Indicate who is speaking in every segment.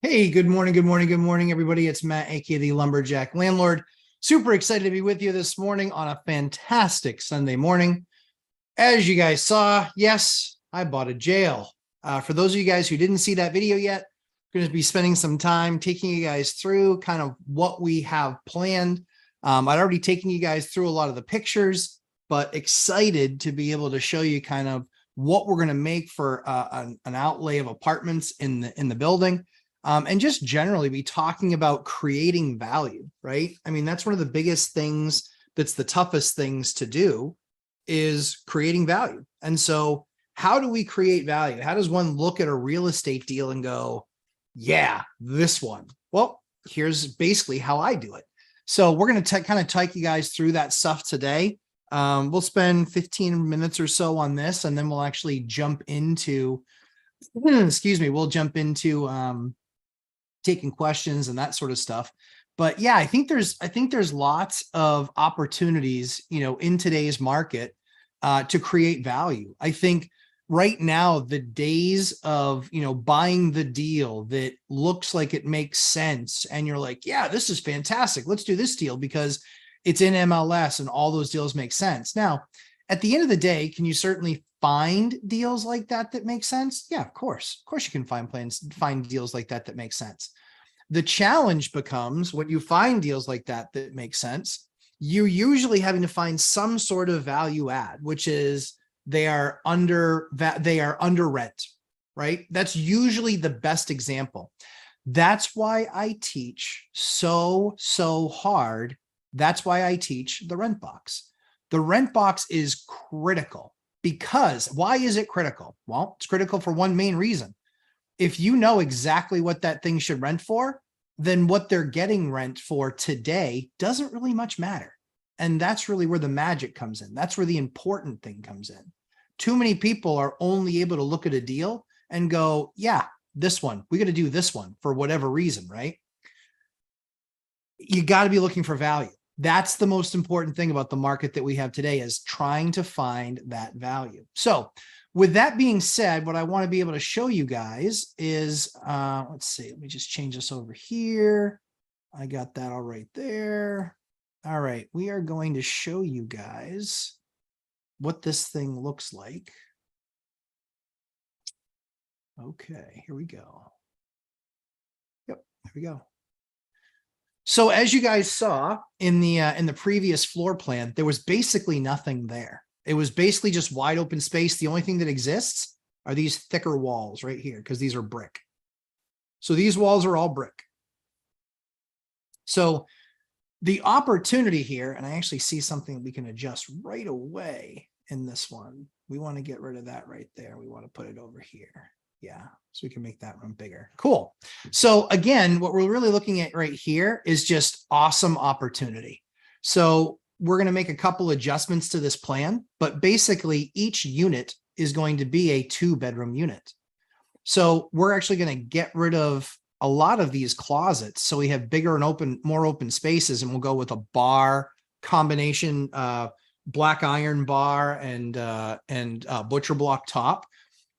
Speaker 1: Hey, good morning, everybody. It's Matt, aka the Lumberjack Landlord. Super excited to be with you this morning on a fantastic Sunday morning. As you guys saw, yes, I bought a jail. For those of you guys who didn't see that video yet, I'm going to be spending some time taking you guys through kind of what we have planned. I'd already taken you guys through a lot of the pictures, but excited to be able to show you kind of what we're going to make for an outlay of apartments in the building. And just generally be talking about creating value, right? I mean, that's one of the biggest things that's the toughest things to do is creating value. And so how do we create value? How does one look at a real estate deal and go, yeah, this one? Well, here's basically how I do it. So we're going to kind of take you guys through that stuff today. We'll spend 15 minutes or so on this, and then we'll actually jump into, we'll jump into taking questions and that sort of stuff. But yeah, I think there's lots of opportunities, in today's market to create value. I think right now, the days of, buying the deal that looks like it makes sense and you're like, yeah, this is fantastic. Let's do this deal because it's in MLS and all those deals make sense. Now, at the end of the day, can you certainly find deals like that make sense? Yeah, of course you can find deals like that make sense. The challenge becomes when you find deals like that make sense, you're usually having to find some sort of value add, which is they are under rent, right? That's usually the best example. That's why I teach so hard. That's why I teach the rent box. The rent box is critical. Because why is it critical? Well, it's critical for one main reason. If you know exactly what that thing should rent for, then what they're getting rent for today doesn't really much matter. And that's really where the magic comes in. That's where the important thing comes in. Too many people are only able to look at a deal and go, yeah, this one, we got to do this one for whatever reason, right? You got to be looking for value. That's the most important thing about the market that we have today is trying to find that value. So with that being said, what I want to be able to show you guys is, let's see, let me just change this over here. I got that all right there. All right, we are going to show you guys what this thing looks like. Okay, here we go. Yep, here we go. So as you guys saw in the previous floor plan, there was basically nothing there. It was basically just wide open space. The only thing that exists are these thicker walls right here because these are brick. So these walls are all brick. So the opportunity here, and I actually see something we can adjust right away in this one. We want to get rid of that right there. We want to put it over here. Yeah, so we can make that one bigger. Cool. So again, what we're really looking at right here is just awesome opportunity. So we're going to make a couple adjustments to this plan, but basically each unit is going to be a 2-bedroom unit. So we're actually going to get rid of a lot of these closets. So we have bigger and more open spaces, and we'll go with a bar combination, black iron bar and butcher block top.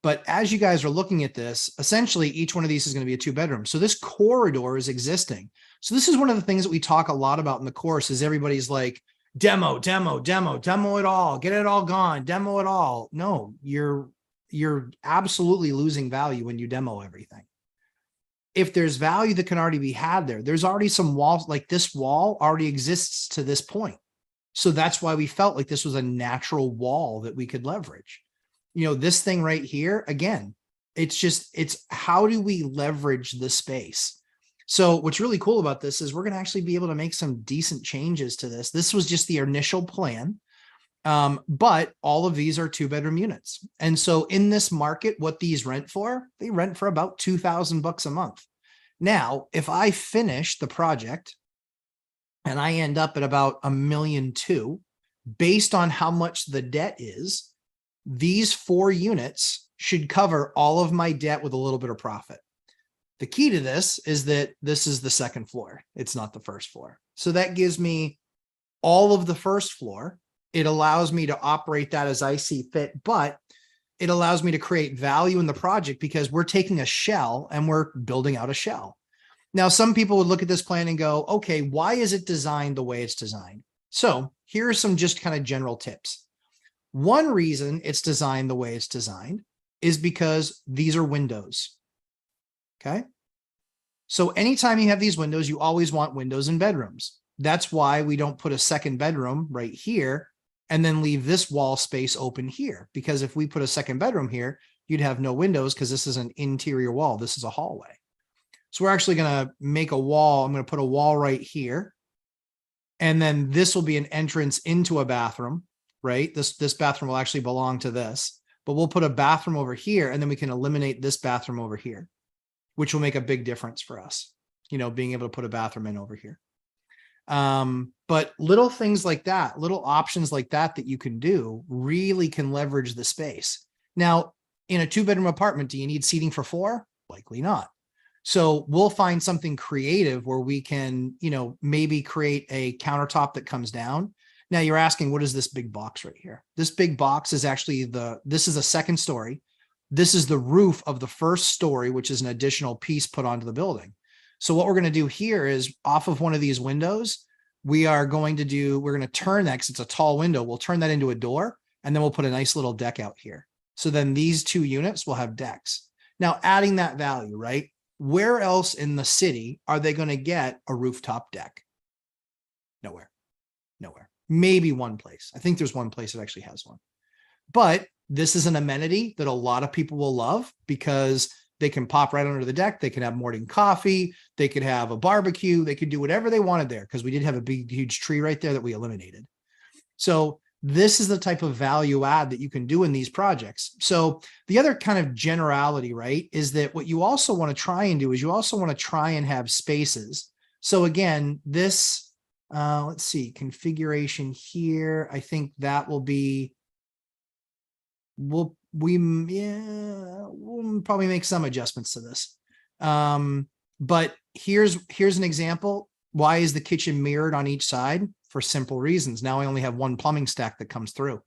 Speaker 1: But as you guys are looking at this, essentially each one of these is going to be a 2-bedroom. So this corridor is existing. So this is one of the things that we talk a lot about in the course is everybody's like, demo it all, get it all gone, demo it all. No, you're absolutely losing value when you demo everything. If there's value that can already be had there's already some walls, like this wall already exists to this point. So that's why we felt like this was a natural wall that we could leverage. This thing right here, again, it's how do we leverage the space? So what's really cool about this is we're going to actually be able to make some decent changes to this. This was just the initial plan. But all of these are 2-bedroom units. And so in this market, what these rent for, they rent for about $2,000 a month. Now, if I finish the project and I end up at about $1.2 million, based on how much the debt is, these 4 units should cover all of my debt with a little bit of profit. The key to this is that this is the second floor. It's not the first floor. So that gives me all of the first floor. It allows me to operate that as I see fit, but it allows me to create value in the project because we're taking a shell and we're building out a shell. Now, some people would look at this plan and go, okay, why is it designed the way it's designed? So here are some just kind of general tips. One reason it's designed the way it's designed is because these are windows. Okay. So anytime you have these windows, you always want windows in bedrooms. That's why we don't put a second bedroom right here and then leave this wall space open here. Because if we put a second bedroom here, you'd have no windows because this is an interior wall. This is a hallway. So we're actually going to make a wall. I'm going to put a wall right here. And then this will be an entrance into a bathroom, right? This bathroom will actually belong to this, but we'll put a bathroom over here and then we can eliminate this bathroom over here, which will make a big difference for us, you know, being able to put a bathroom in over here. But little things like that, little options like that, that you can do really can leverage the space. Now, in a 2-bedroom apartment, do you need seating for 4? Likely not. So we'll find something creative where we can, you know, maybe create a countertop that comes down. Now you're asking, what is this big box right here? This big box is actually this is a second story. This is the roof of the first story, which is an additional piece put onto the building. So what we're going to do here is off of one of these windows, we're going to turn that because it's a tall window. We'll turn that into a door and then we'll put a nice little deck out here. So then these 2 units will have decks. Now adding that value, right? Where else in the city are they going to get a rooftop deck? Nowhere. Maybe one place. I think there's one place that actually has one. But this is an amenity that a lot of people will love because they can pop right under the deck. They can have morning coffee. They could have a barbecue. They could do whatever they wanted there because we did have a big, huge tree right there that we eliminated. So this is the type of value add that you can do in these projects. So the other kind of generality, right, is that what you also want to try and do is you also want to try and have spaces. So again, this, let's see, configuration here. I think that will be, we'll probably make some adjustments to this. But here's an example. Why is the kitchen mirrored on each side? For simple reasons. Now I only have one plumbing stack that comes through.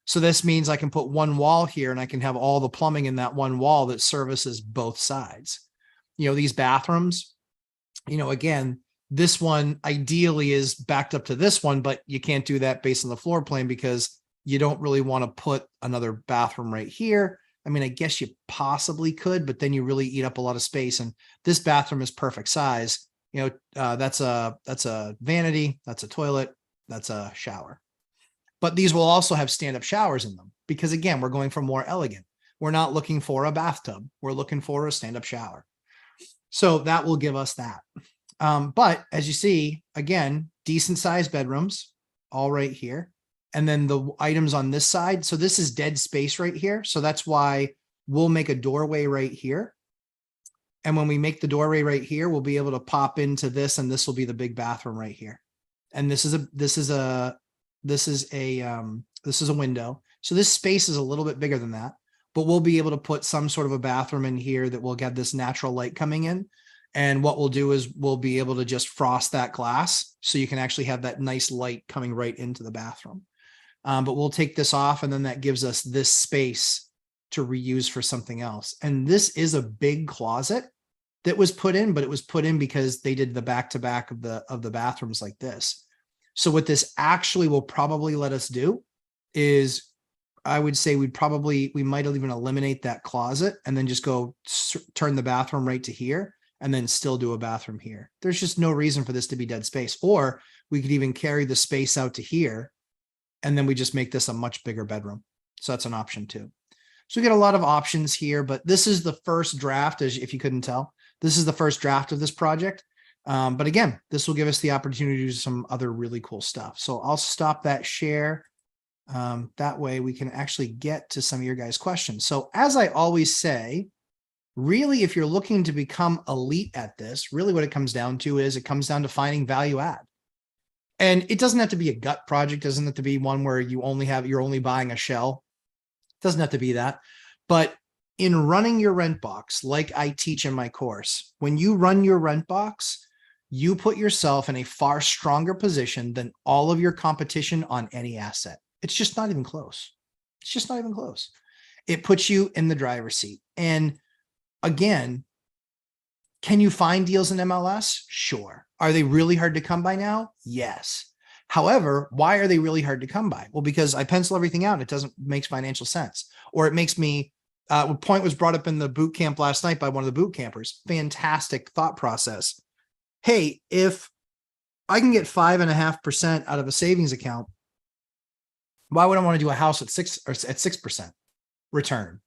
Speaker 1: So this means I can put one wall here and I can have all the plumbing in that one wall that services both sides. You know, these bathrooms, you know, again, this one ideally is backed up to this one, but you can't do that based on the floor plan because you don't really want to put another bathroom right here. I mean, I guess you possibly could, but then you really eat up a lot of space. And this bathroom is perfect size. You know, that's a vanity, that's a toilet, that's a shower. But these will also have stand-up showers in them because again, we're going for more elegant. We're not looking for a bathtub. We're looking for a stand-up shower. So that will give us that. But as you see, again, decent sized bedrooms, all right here. And then the items on this side. So this is dead space right here. So that's why we'll make a doorway right here. And when we make the doorway right here, we'll be able to pop into this, and this will be the big bathroom right here. And this is a window. So this space is a little bit bigger than that, but we'll be able to put some sort of a bathroom in here that will get this natural light coming in. And what we'll do is we'll be able to just frost that glass so you can actually have that nice light coming right into the bathroom. But we'll take this off, and then that gives us this space to reuse for something else. And this is a big closet that was put in, but it was put in because they did the back-to-back of the bathrooms like this. So what this actually will probably let us do is, I would say we might even eliminate that closet and then just go turn the bathroom right to here and then still do a bathroom here. There's just no reason for this to be dead space. Or we could even carry the space out to here and then we just make this a much bigger bedroom. So that's an option too. So we get a lot of options here, but this is the first draft, as if you couldn't tell. This is the first draft of this project. But again, this will give us the opportunity to do some other really cool stuff. So I'll stop that share. That way we can actually get to some of your guys' questions. So as I always say, really, if you're looking to become elite at this, really what it comes down to is it comes down to finding value add. And it doesn't have to be a gut project. It doesn't have to be one where you're only buying a shell. It doesn't have to be that. But in running your rent box, like I teach in my course, when you run your rent box, you put yourself in a far stronger position than all of your competition on any asset. It's just not even close. It's just not even close. It puts you in the driver's seat. And again, can you find deals in MLS? Sure. Are they really hard to come by now? Yes. However, why are they really hard to come by? Well, because I pencil everything out. It doesn't make financial sense, or it makes me, a point was brought up in the boot camp last night by one of the boot campers. Fantastic thought process. Hey, if I can get 5.5% out of a savings account, why would I want to do a house at 6% return?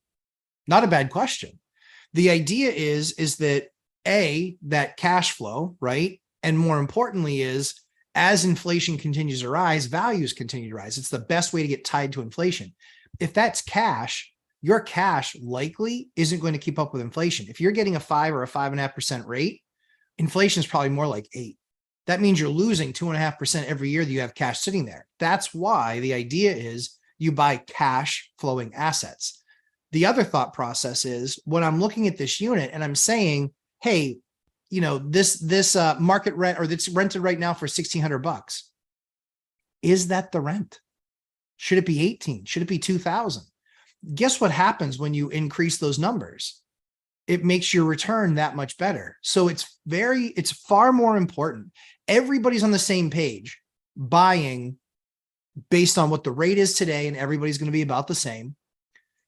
Speaker 1: Not a bad question. The idea is that that cash flow, right? And more importantly is, as inflation continues to rise, values continue to rise. It's the best way to get tied to inflation. If that's cash, your cash likely isn't going to keep up with inflation. If you're getting a 5 or a 5.5% rate, inflation is probably more like 8. That means you're losing 2.5% every year that you have cash sitting there. That's why the idea is you buy cash flowing assets. The other thought process is, when I'm looking at this unit and I'm saying, hey, you know, this market rent, or that's rented right now for $1,600. Is that the rent? Should it be 18? Should it be 2,000? Guess what happens when you increase those numbers? It makes your return that much better. So it's far more important. Everybody's on the same page, buying based on what the rate is today, and everybody's going to be about the same.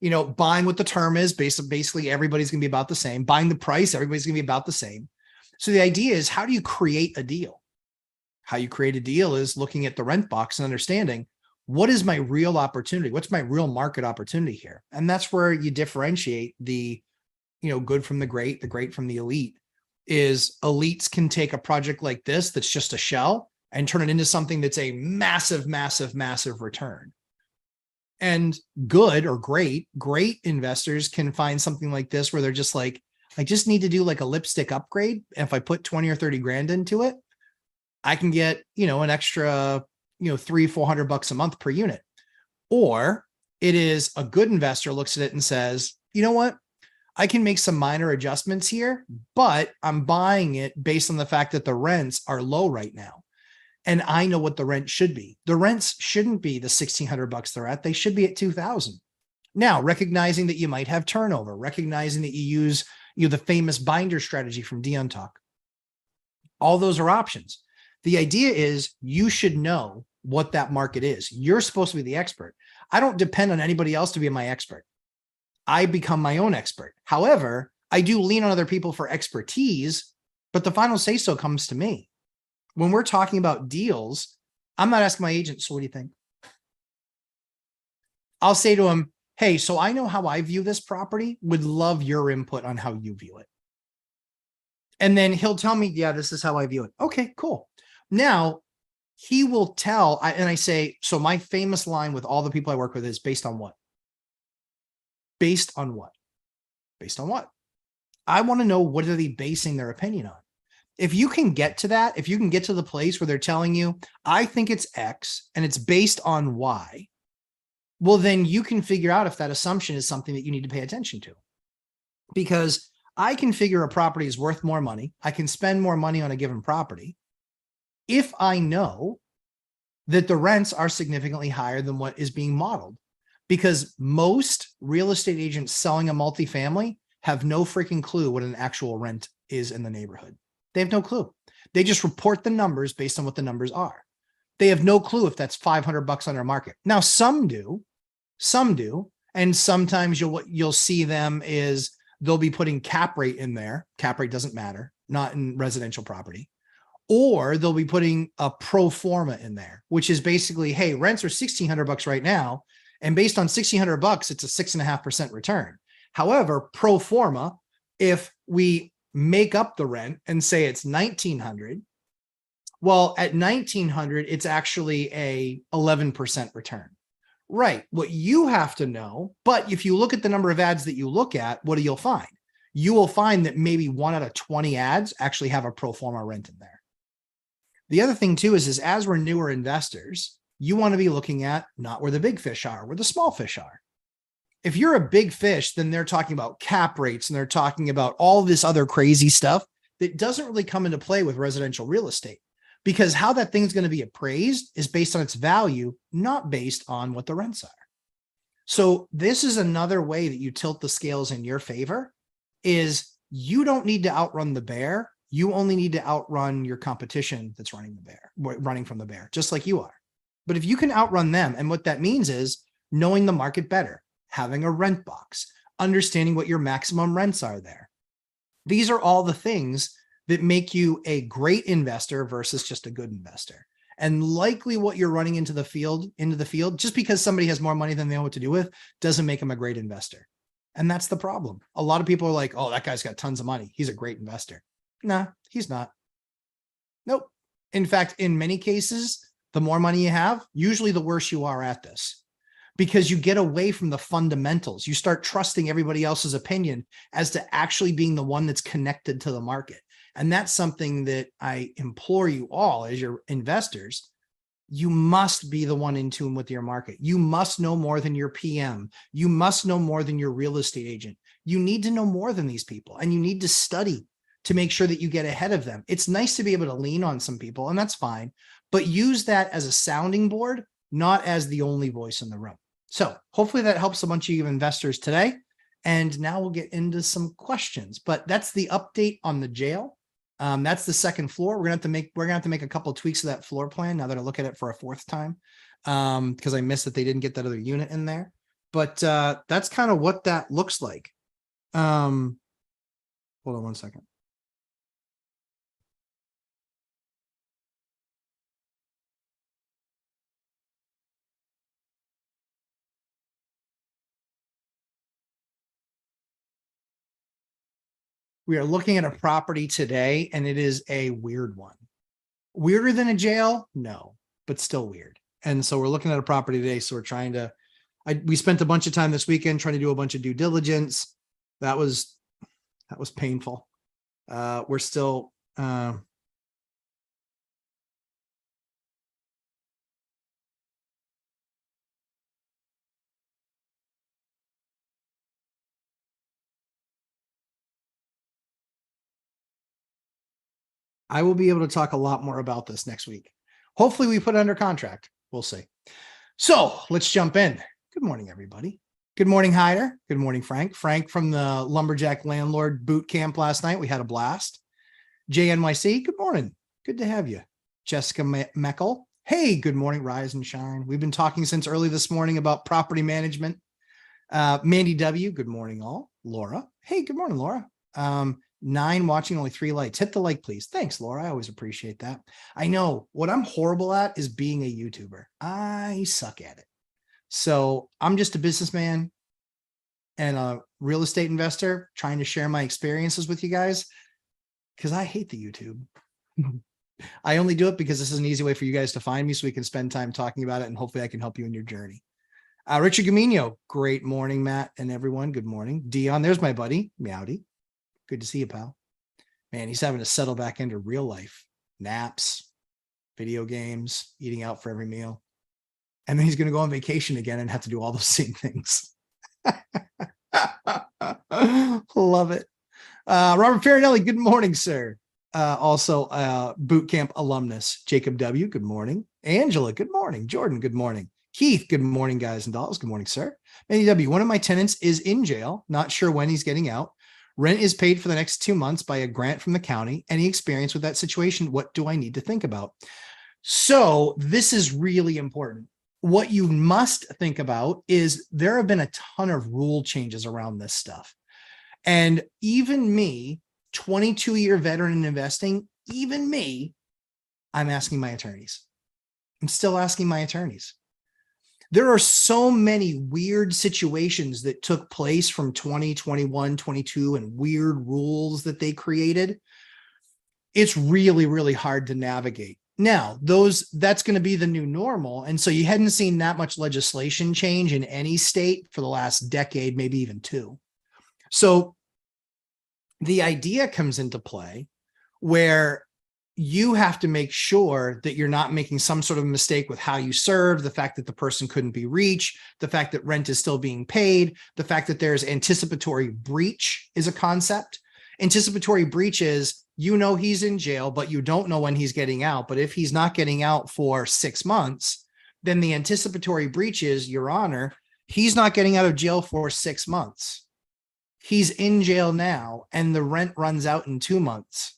Speaker 1: You know, buying what the term is, basically everybody's going to be about the same. Buying the price, everybody's going to be about the same. So the idea is, how do you create a deal? How you create a deal is looking at the rent box and understanding, what is my real opportunity? What's my real market opportunity here? And that's where you differentiate the, you know, good from the great from the elite. Is elites can take a project like this that's just a shell and turn it into something that's a massive, massive, massive return. And good or great investors can find something like this where they're just like, I just need to do like a lipstick upgrade. And if I put 20 or 30 grand into it, I can get, you know, an extra, you know, $300-400 a month per unit. Or it is a good investor looks at it and says, you know what? I can make some minor adjustments here, but I'm buying it based on the fact that the rents are low right now. And I know what the rent should be. The rents shouldn't be the $1,600 they're at. They should be at 2,000. Now, recognizing that you might have turnover, recognizing that you use, you know, the famous binder strategy from Dion Talk. All those are options. The idea is you should know what that market is. You're supposed to be the expert. I don't depend on anybody else to be my expert. I become my own expert. However, I do lean on other people for expertise, but the final say so comes to me. When we're talking about deals, I'm not asking my agent, so what do you think? I'll say to him, hey, so I know how I view this property, would love your input on how you view it. And then he'll tell me, yeah, this is how I view it. Okay, cool. Now he will tell, and I say, so my famous line with all the people I work with is based on what? Based on what? Based on what? I want to know, what are they basing their opinion on? If you can get to that, if you can get to the place where they're telling you, I think it's X and it's based on Y, well, then you can figure out if that assumption is something that you need to pay attention to. Because I can figure a property is worth more money. I can spend more money on a given property if I know that the rents are significantly higher than what is being modeled. Because most real estate agents selling a multifamily have no freaking clue what an actual rent is in the neighborhood. They have no clue. They just report the numbers based on what the numbers are. They have no clue if that's $500 under market. Now, some do. And sometimes you'll see them is they'll be putting cap rate in there. Cap rate doesn't matter, not in residential property. Or they'll be putting a pro forma in there, which is basically, hey, rents are $1,600 right now. And based on $1,600, it's a 6.5% return. However, pro forma, if we make up the rent and say it's $1,900, well, at $1,900, it's actually a 11% return. Right. What you have to know, but if you look at the number of ads that you look at, what do you find? You will find that maybe 1 out of 20 ads actually have a pro forma rent in there. The other thing too is as we're newer investors, you want to be looking at not where the big fish are, where the small fish are. If you're a big fish, then they're talking about cap rates and they're talking about all this other crazy stuff that doesn't really come into play with residential real estate, because how that thing's going to be appraised is based on its value, not based on what the rents are. So this is another way that you tilt the scales in your favor, is you don't need to outrun the bear. You only need to outrun your competition that's running from the bear, just like you are. But if you can outrun them, and what that means is knowing the market better, having a rent box, understanding what your maximum rents are there. These are all the things that make you a great investor versus just a good investor. And likely what you're running into the field, just because somebody has more money than they know what to do with, doesn't make them a great investor. And that's the problem. A lot of people are like, oh, that guy's got tons of money, he's a great investor. Nah, he's not. Nope. In fact, in many cases, the more money you have, usually the worse you are at this, because you get away from the fundamentals. You start trusting everybody else's opinion as to actually being the one that's connected to the market. And that's something that I implore you all as your investors. You must be the one in tune with your market. You must know more than your PM. You must know more than your real estate agent. You need to know more than these people, and you need to study to make sure that you get ahead of them. It's nice to be able to lean on some people, and that's fine, but use that as a sounding board, not as the only voice in the room. So hopefully that helps a bunch of you investors today. And now we'll get into some questions, but that's the update on the jail. That's the second floor. We're gonna have to make a couple of tweaks to that floor plan now that I look at it for a fourth time, because I missed that they didn't get that other unit in there. But that's kind of what that looks like. Hold on one second. We are looking at a property today, and it is a weird one. Weirder than a jail? No, but still weird. And so we're looking at a property today. So we're trying to, we spent a bunch of time this weekend trying to do a bunch of due diligence. That was painful. We're still, I will be able to talk a lot more about this next week. Hopefully we put it under contract. We'll see. So let's jump in. Good morning, everybody. Good morning, Hyder. Good morning, Frank. Frank from the Lumberjack Landlord boot camp last night. We had a blast. JNYC, good morning. Good to have you. Jessica Meckel. Hey, good morning, rise and shine. We've been talking since early this morning about property management. Mandy W, good morning all. Laura. Hey, good morning, Laura. 9 watching, only 3 likes. Hit the like, please. Thanks, Laura. I always appreciate that. I know what I'm horrible at is being a YouTuber. I suck at it. So I'm just a businessman and a real estate investor trying to share my experiences with you guys, because I hate the YouTube. I only do it because this is an easy way for you guys to find me so we can spend time talking about it, and hopefully I can help you in your journey. Richard Gamino, great morning, Matt and everyone. Good morning. Dion, there's my buddy, Meowdy. Good to see you, pal. Man, he's having to settle back into real life. Naps, video games, eating out for every meal. And then he's going to go on vacation again and have to do all those same things. Love it. Robert Farinelli, good morning, sir. Also, boot camp alumnus. Jacob W, good morning. Angela, good morning. Jordan, good morning. Keith, good morning, guys and dolls. Good morning, sir. Manny W, one of my tenants is in jail. Not sure when he's getting out. Rent is paid for the next 2 months by a grant from the county. Any experience with that situation? What do I need to think about? So this is really important. What you must think about is there have been a ton of rule changes around this stuff. And even me, 22-year veteran in investing, even me, I'm asking my attorneys. I'm still asking my attorneys. There are so many weird situations that took place from 2021, 22, and weird rules that they created. It's really, really hard to navigate. Now, that's going to be the new normal. And so you hadn't seen that much legislation change in any state for the last decade, maybe even 2. So the idea comes into play where you have to make sure that you're not making some sort of mistake with how you serve, the fact that the person couldn't be reached, the fact that rent is still being paid, the fact that there's anticipatory breach is a concept. Anticipatory breach is, you know, he's in jail, but you don't know when he's getting out. But if he's not getting out for 6 months, then the anticipatory breach is, Your Honor, He's not getting out of jail for 6 months. He's in jail now and the rent runs out in 2 months.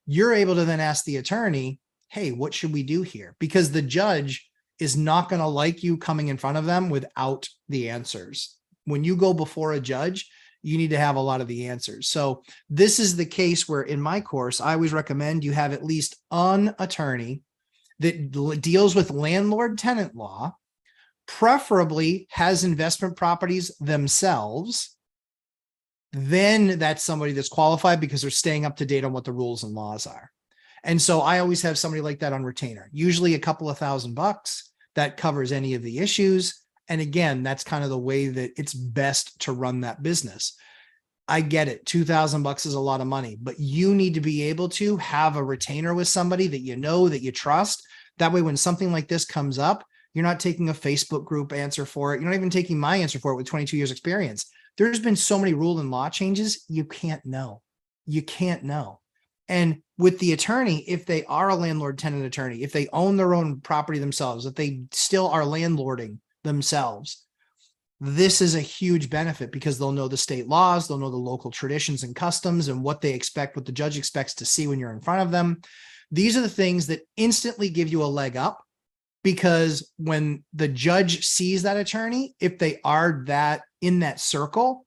Speaker 1: You're able to then ask the attorney, hey, what should we do here? Because the judge is not going to like you coming in front of them without the answers. When you go before a judge, you need to have a lot of the answers. So this is the case where in my course, I always recommend you have at least an attorney that deals with landlord tenant law, preferably has investment properties themselves. Then that's somebody that's qualified because they're staying up to date on what the rules and laws are. And so I always have somebody like that on retainer, usually a couple of $1,000 that covers any of the issues. And again, that's kind of the way that it's best to run that business. I get it. $2,000 is a lot of money, but you need to be able to have a retainer with somebody that you know, that you trust. That way, when something like this comes up, you're not taking a Facebook group answer for it. You're not even taking my answer for it with 22 years experience. There's been so many rule and law changes. You can't know. You can't know. And with the attorney, if they are a landlord tenant attorney, if they own their own property themselves, if they still are landlording themselves, this is a huge benefit because they'll know the state laws, they'll know the local traditions and customs and what they expect, what the judge expects to see when you're in front of them. These are the things that instantly give you a leg up, because when the judge sees that attorney, if they are that in that circle,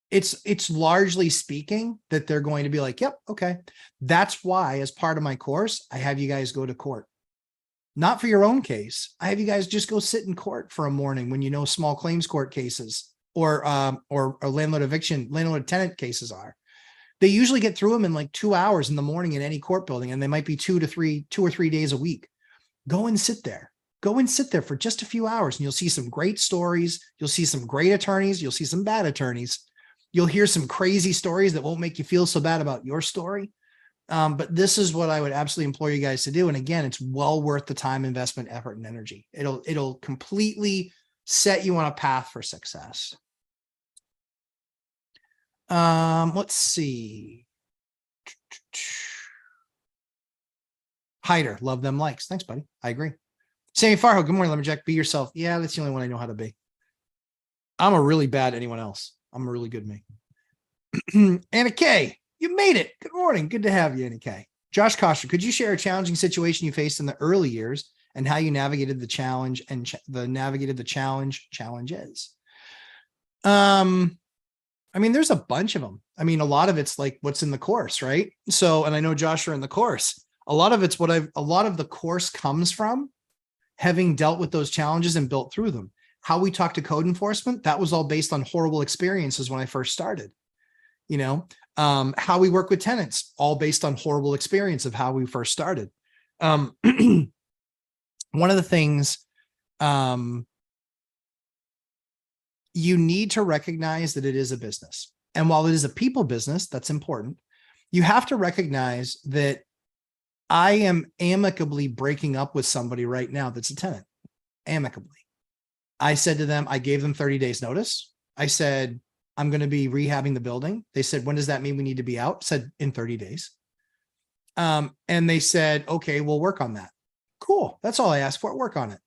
Speaker 1: it's largely speaking that they're going to be like, yep, okay. That's why as part of my course, I have you guys go to court. Not for your own case. I have you guys just go sit in court for a morning when you know small claims court cases or landlord eviction, landlord tenant cases are. They usually get through them in like 2 hours in the morning in any court building, and they might be 2 or 3 days a week. Go and sit there. Go and sit there for just a few hours and you'll see some great stories. You'll see some great attorneys. You'll see some bad attorneys. You'll hear some crazy stories that won't make you feel so bad about your story. But this is what I would absolutely implore you guys to do. And again, it's well worth the time, investment, effort, and energy. It'll completely set you on a path for success. Let's see. Hider, love them likes. Thanks, buddy. I agree. Sammy Farho, good morning, Lumberjack. Be yourself. Yeah, that's the only one I know how to be. I'm a really bad anyone else. I'm a really good me. Anna K, you made it. Good morning. Good to have you, Anna K. Josh Koster, could you share a challenging situation you faced in the early years and how you navigated the challenge and challenges? I mean, there's a bunch of them. I mean, a lot of it's like what's in the course, right? So, and I know Josh are in the course. A lot of it's a lot of the course comes from having dealt with those challenges and built through them. How we talk to code enforcement, that was all based on horrible experiences when I first started. You know, how we work with tenants, all based on horrible experience of how we first started. One of the things you need to recognize that it is a business. And while it is a people business, that's important. You have to recognize that I am amicably breaking up with somebody right now that's a tenant, amicably. I said to them, I gave them 30 days notice. I said, I'm going to be rehabbing the building. They said, when does that mean we need to be out? I said, in 30 days. And they said, okay, we'll work on that. Cool. That's all I asked for. Work on it.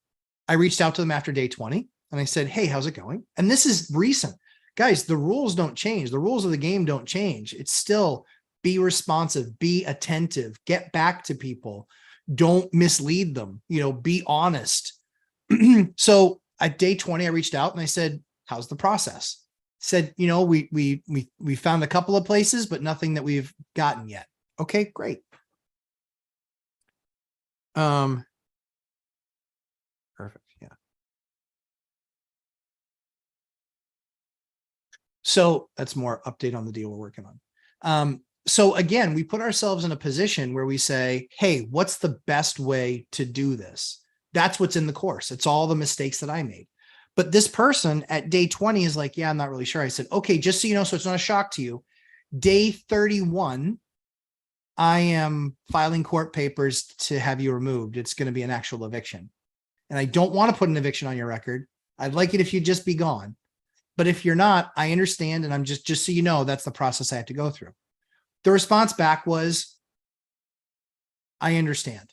Speaker 1: I reached out to them after day 20 and I said, hey, how's it going? And this is recent. Guys, the rules don't change. The rules of the game don't change. It's still be responsive, be attentive, get back to people. Don't mislead them, you know, be honest. So at day 20, I reached out and I said, how's the process? Said, you know, we found a couple of places, but nothing that we've gotten yet. Okay, great. Perfect. Yeah. So that's more update on the deal we're working on. So again, we put ourselves in a position where we say, hey, what's the best way to do this? That's what's in the course. It's all the mistakes that I made. But this person at day 20 is like, yeah, I'm not really sure. I said, okay, just so you know, so it's not a shock to you. Day 31, I am filing court papers to have you removed. It's going to be an actual eviction. And I don't want to put an eviction on your record. I'd like it if you'd just be gone. But if you're not, I understand. And I'm just so you know, that's the process I have to go through. The response back was, I understand.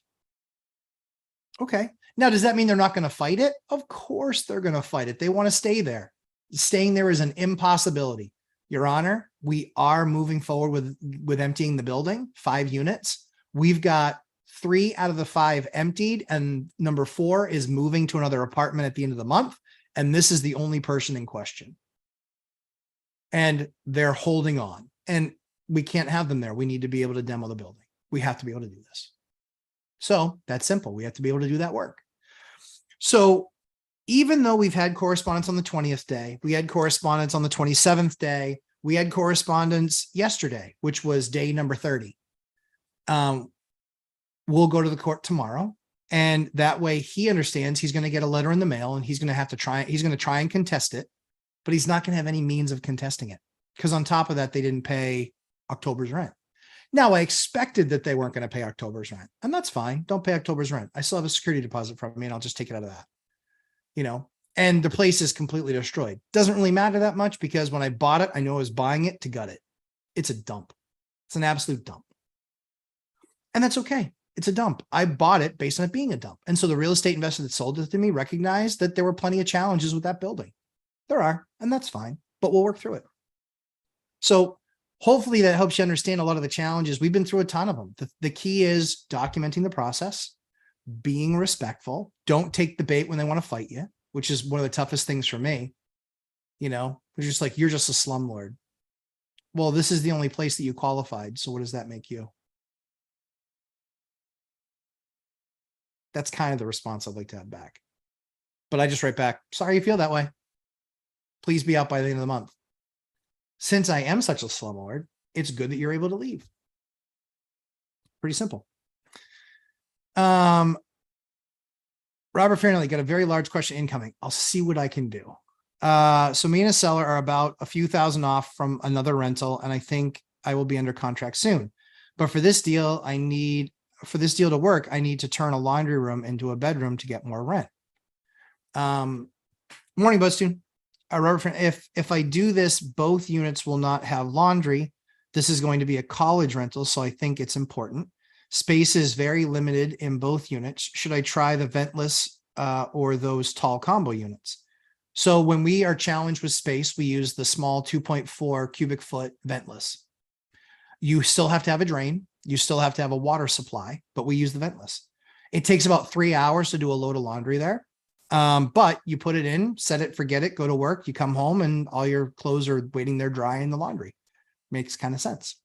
Speaker 1: Okay. Now, does that mean they're not going to fight it? Of course they're going to fight it. They want to stay there. Staying there is an impossibility. Your Honor, we are moving forward with emptying the building, 5 units. We've got 3 out of the 5 emptied, and number 4 is moving to another apartment at the end of the month. And this is the only person in question. And they're holding on. And we can't have them there. We need to be able to demo the building. We have to be able to do this. So that's simple. We have to be able to do that work. So even though we've had correspondence on the 20th day, we had correspondence on the 27th day, we had correspondence yesterday, which was day number 30. We'll go to the court tomorrow. And that way he understands he's going to get a letter in the mail and he's going to try and contest it, but he's not going to have any means of contesting it. Because on top of that, they didn't pay October's rent. Now, I expected that they weren't going to pay October's rent, and that's fine. Don't pay October's rent. I still have a security deposit from me, and I'll just take it out of that, and the place is completely destroyed. Doesn't really matter that much because when I bought it, I know I was buying it to gut it. It's a dump. It's an absolute dump. And that's okay. It's a dump. I bought it based on it being a dump. And so the real estate investor that sold it to me recognized that there were plenty of challenges with that building. There are, and that's fine, but we'll work through it. So hopefully that helps you understand a lot of the challenges. We've been through a ton of them. The key is documenting the process, being respectful. Don't take the bait when they want to fight you, which is one of the toughest things for me. They're just like, you're just a slumlord. Well, this is the only place that you qualified. So what does that make you? That's kind of the response I'd like to have back. But I just write back, sorry you feel that way. Please be out by the end of the month. Since I am such a slumlord, it's good that you're able to leave. Pretty simple. Robert Fairnelly got a very large question incoming. I'll see what I can do. So me and a seller are about a few thousand off from another rental, and I think I will be under contract soon. But for this deal to work, I need to turn a laundry room into a bedroom to get more rent. Morning, Buzztune. Robert, if I do this, both units will not have laundry. This is going to be a college rental, so I think it's important. Space is very limited in both units. Should I try the ventless or those tall combo units? So when we are challenged with space, we use the small 2.4 cubic foot ventless. You still have to have a drain. You still have to have a water supply, but we use the ventless. It takes about 3 hours to do a load of laundry there. But you put it in, set it, forget it, go to work, you come home and all your clothes are waiting there dry in the laundry. Makes kind of sense.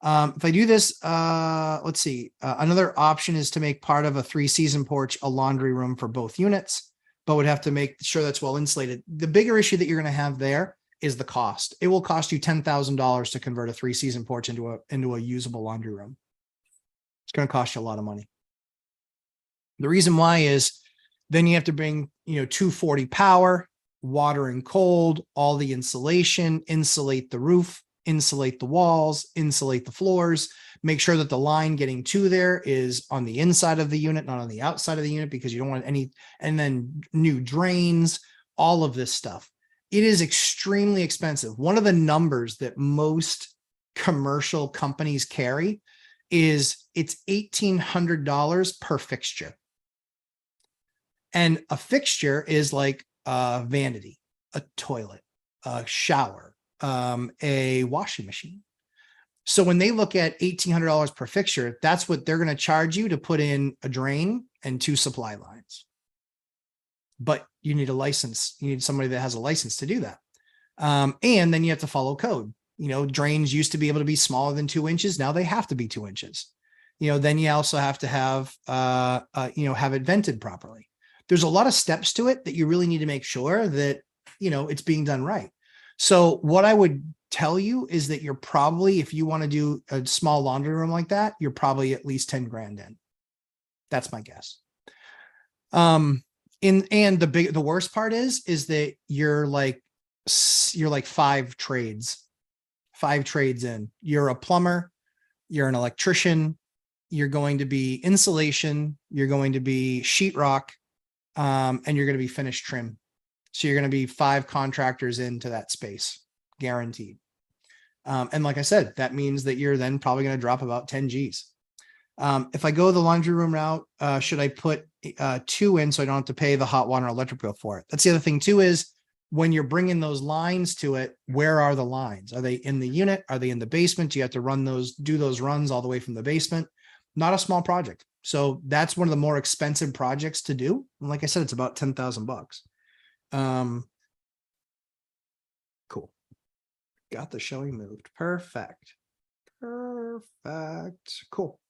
Speaker 1: If I do this, let's see. Another option is to make part of a 3-season porch a laundry room for both units, but would have to make sure that's well insulated. The bigger issue that you're going to have there is the cost. It will cost you $10,000 to convert a 3-season porch into a usable laundry room. It's going to cost you a lot of money. The reason why is then you have to bring, 240 power, water and cold, all the insulation, insulate the roof, insulate the walls, insulate the floors, make sure that the line getting to there is on the inside of the unit, not on the outside of the unit, because you don't want any, and then new drains, all of this stuff. It is extremely expensive. One of the numbers that most commercial companies carry is it's $1,800 per fixture. And a fixture is like a vanity, a toilet, a shower, a washing machine. So when they look at $1,800 per fixture, that's what they're going to charge you to put in a drain and 2 supply lines. But you need a license. You need somebody that has a license to do that. And then you have to follow code. Drains used to be able to be smaller than 2 inches. Now they have to be 2 inches. Then you also have to have it vented properly. There's a lot of steps to it that you really need to make sure that, it's being done right. So what I would tell you is that you're probably, if you want to do a small laundry room like that, you're probably at least 10 grand in. That's my guess. And the worst part is that you're like 5 trades in. You're a plumber, you're an electrician, you're going to be insulation, you're going to be sheetrock, and you're going to be finished trim. So you're going to be 5 contractors into that space, guaranteed. And like I said, that means that you're then probably going to drop about 10 G's. If I go the laundry room route, should I put 2 in so I don't have to pay the hot water and electric bill for it? That's the other thing too, is when you're bringing those lines to it, where are the lines? Are they in the unit? Are they in the basement? Do you have to do those runs all the way from the basement? Not a small project. So that's one of the more expensive projects to do. And like I said, it's about 10,000 bucks. Cool. Got the showing moved. Perfect. Cool.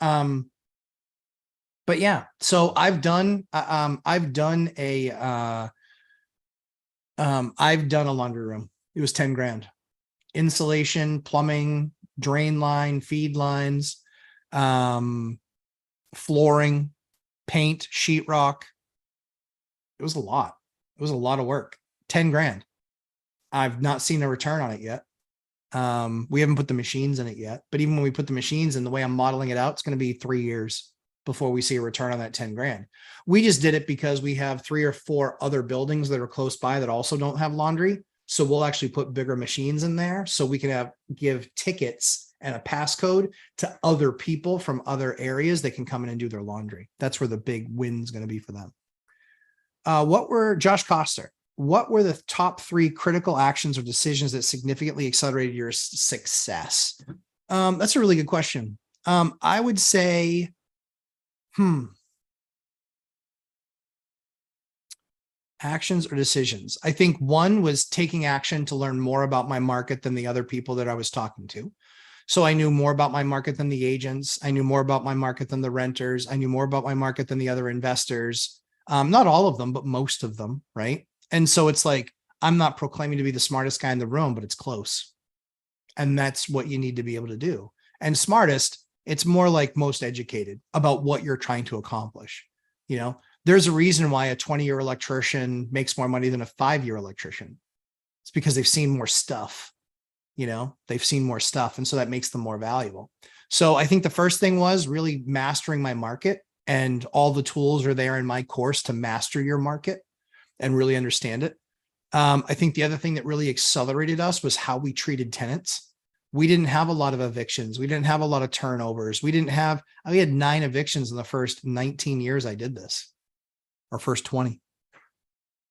Speaker 1: But yeah, so I've done a laundry room. It was 10 grand. Insulation, plumbing, drain line, feed lines, flooring, paint, sheetrock. It was a lot. It was a lot of work. 10 grand. I've not seen a return on it yet. We haven't put the machines in it yet, but even when we put the machines in, the way I'm modeling it out, it's going to be 3 years before we see a return on that 10 grand. We just did it because we have 3 or 4 other buildings that are close by that also don't have laundry. So we'll actually put bigger machines in there so we can give tickets and a passcode to other people from other areas that can come in and do their laundry. That's where the big win's going to be for them. Josh Coster, what were the top 3 critical actions or decisions that significantly accelerated your success? That's a really good question. I would say, actions or decisions. I think one was taking action to learn more about my market than the other people that I was talking to. So I knew more about my market than the agents. I knew more about my market than the renters. I knew more about my market than the other investors. Not all of them, but most of them, right? And so it's like, I'm not proclaiming to be the smartest guy in the room, but it's close. And that's what you need to be able to do. And smartest, it's more like most educated about what you're trying to accomplish. You know, there's a reason why a 20-year electrician makes more money than a 5-year electrician. It's because they've seen more stuff. You know, they've seen more stuff. And so that makes them more valuable. So I think the first thing was really mastering my market, and all the tools are there in my course to master your market and really understand it. I think the other thing that really accelerated us was how we treated tenants. We didn't have a lot of evictions. We didn't have a lot of turnovers. We had 9 evictions in the first 19 years I did this, or first 20.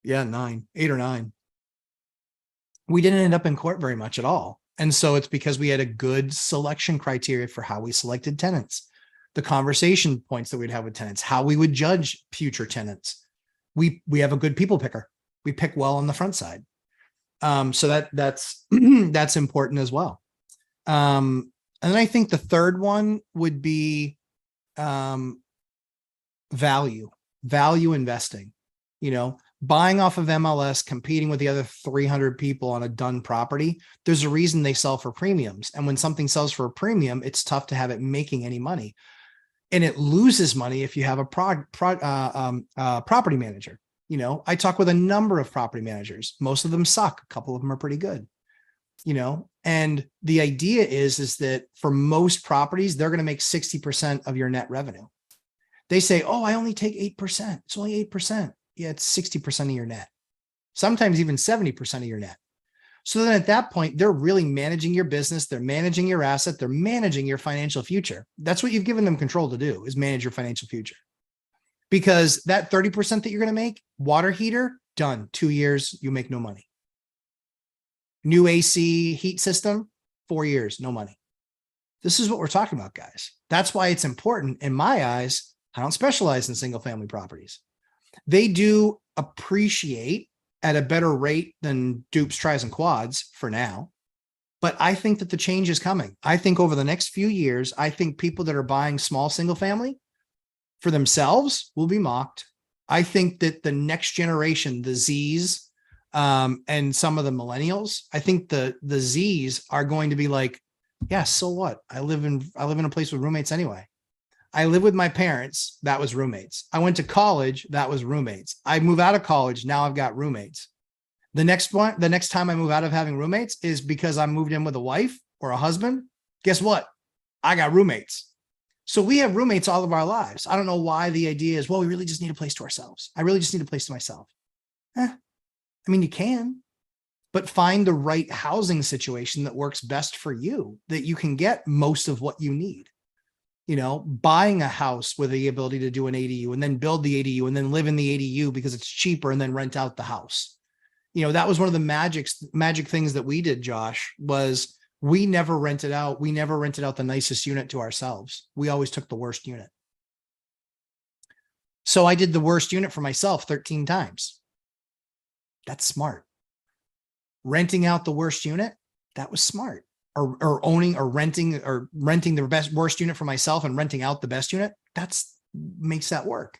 Speaker 1: Yeah, 8 or 9. We didn't end up in court very much at all. And so it's because we had a good selection criteria for how we selected tenants, the conversation points that we'd have with tenants, how we would judge future tenants. We have a good people picker. We pick well on the front side. So that's that's important as well. And then I think the third one would be value investing. You know, buying off of MLS, competing with the other 300 people on a done property. There's a reason they sell for premiums. And when something sells for a premium, it's tough to have it making any money. And it loses money if you have a property manager. You know, I talk with a number of property managers. Most of them suck. A couple of them are pretty good. You know, and the idea is that for most properties, they're going to make 60% of your net revenue. They say, oh, I only take 8%. It's only 8%. Yeah, it's 60% of your net. Sometimes even 70% of your net. So then at that point, they're really managing your business. They're managing your asset. They're managing your financial future. That's what you've given them control to do, is manage your financial future. Because that 30% that you're going to make, water heater, done. 2 years, you make no money. New AC heat system, 4 years, no money. This is what we're talking about, guys. That's why it's important. In my eyes, I don't specialize in single family properties. They do appreciate at a better rate than dupes, tries, and quads for now. But I think that the change is coming. I think over the next few years, I think people that are buying small single family for themselves will be mocked. I think that the next generation, the Zs, and some of the millennials, I think the Zs are going to be like, yeah, so what? I live in a place with roommates anyway. I live with my parents. That was roommates. I went to college. That was roommates. I move out of college. Now I've got roommates. The next time I move out of having roommates is because I moved in with a wife or a husband. Guess what? I got roommates. So we have roommates all of our lives. I don't know why the idea is, well, we really just need a place to ourselves. I really just need a place to myself. I mean, you can, but find the right housing situation that works best for you, that you can get most of what you need. buying a house with the ability to do an ADU and then build the ADU and then live in the ADU because it's cheaper and then rent out the house. That was one of the magic things that we did, Josh, was we never rented out. We never rented out the nicest unit to ourselves. We always took the worst unit. So I did the worst unit for myself 13 times. That's smart. Renting out the worst unit, that was smart. Or owning or renting the worst unit for myself and renting out the best unit, makes that work.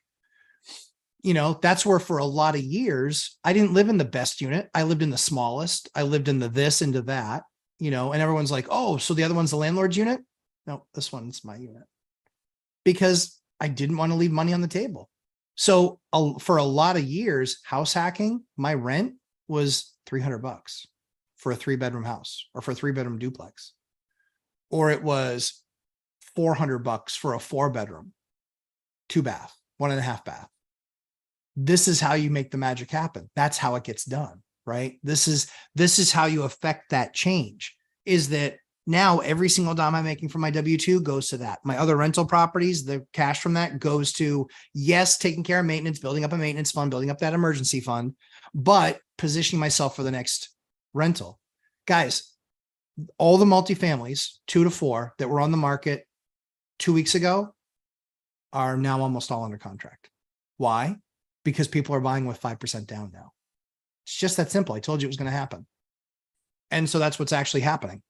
Speaker 1: That's where for a lot of years, I didn't live in the best unit. I lived in the smallest. I lived in the this into that, and everyone's like, oh, so the other one's the landlord's unit? No, this one's my unit. Because I didn't want to leave money on the table. So for a lot of years, house hacking, my rent was $300 for a 3-bedroom house or for a 3-bedroom duplex. Or it was $400 for a 4-bedroom, 2-bath, 1.5 bath. This is how you make the magic happen. That's how it gets done, right? This is how you affect that change, is that now every single dime I'm making from my W-2 goes to that. My other rental properties, the cash from that goes to, yes, taking care of maintenance, building up a maintenance fund, building up that emergency fund, but positioning myself for the next rental. Guys, all the multifamilies, 2 to 4 that were on the market 2 weeks ago are now almost all under contract. Why? Because people are buying with 5% down now. It's just that simple. I told you it was going to happen. And so that's what's actually happening.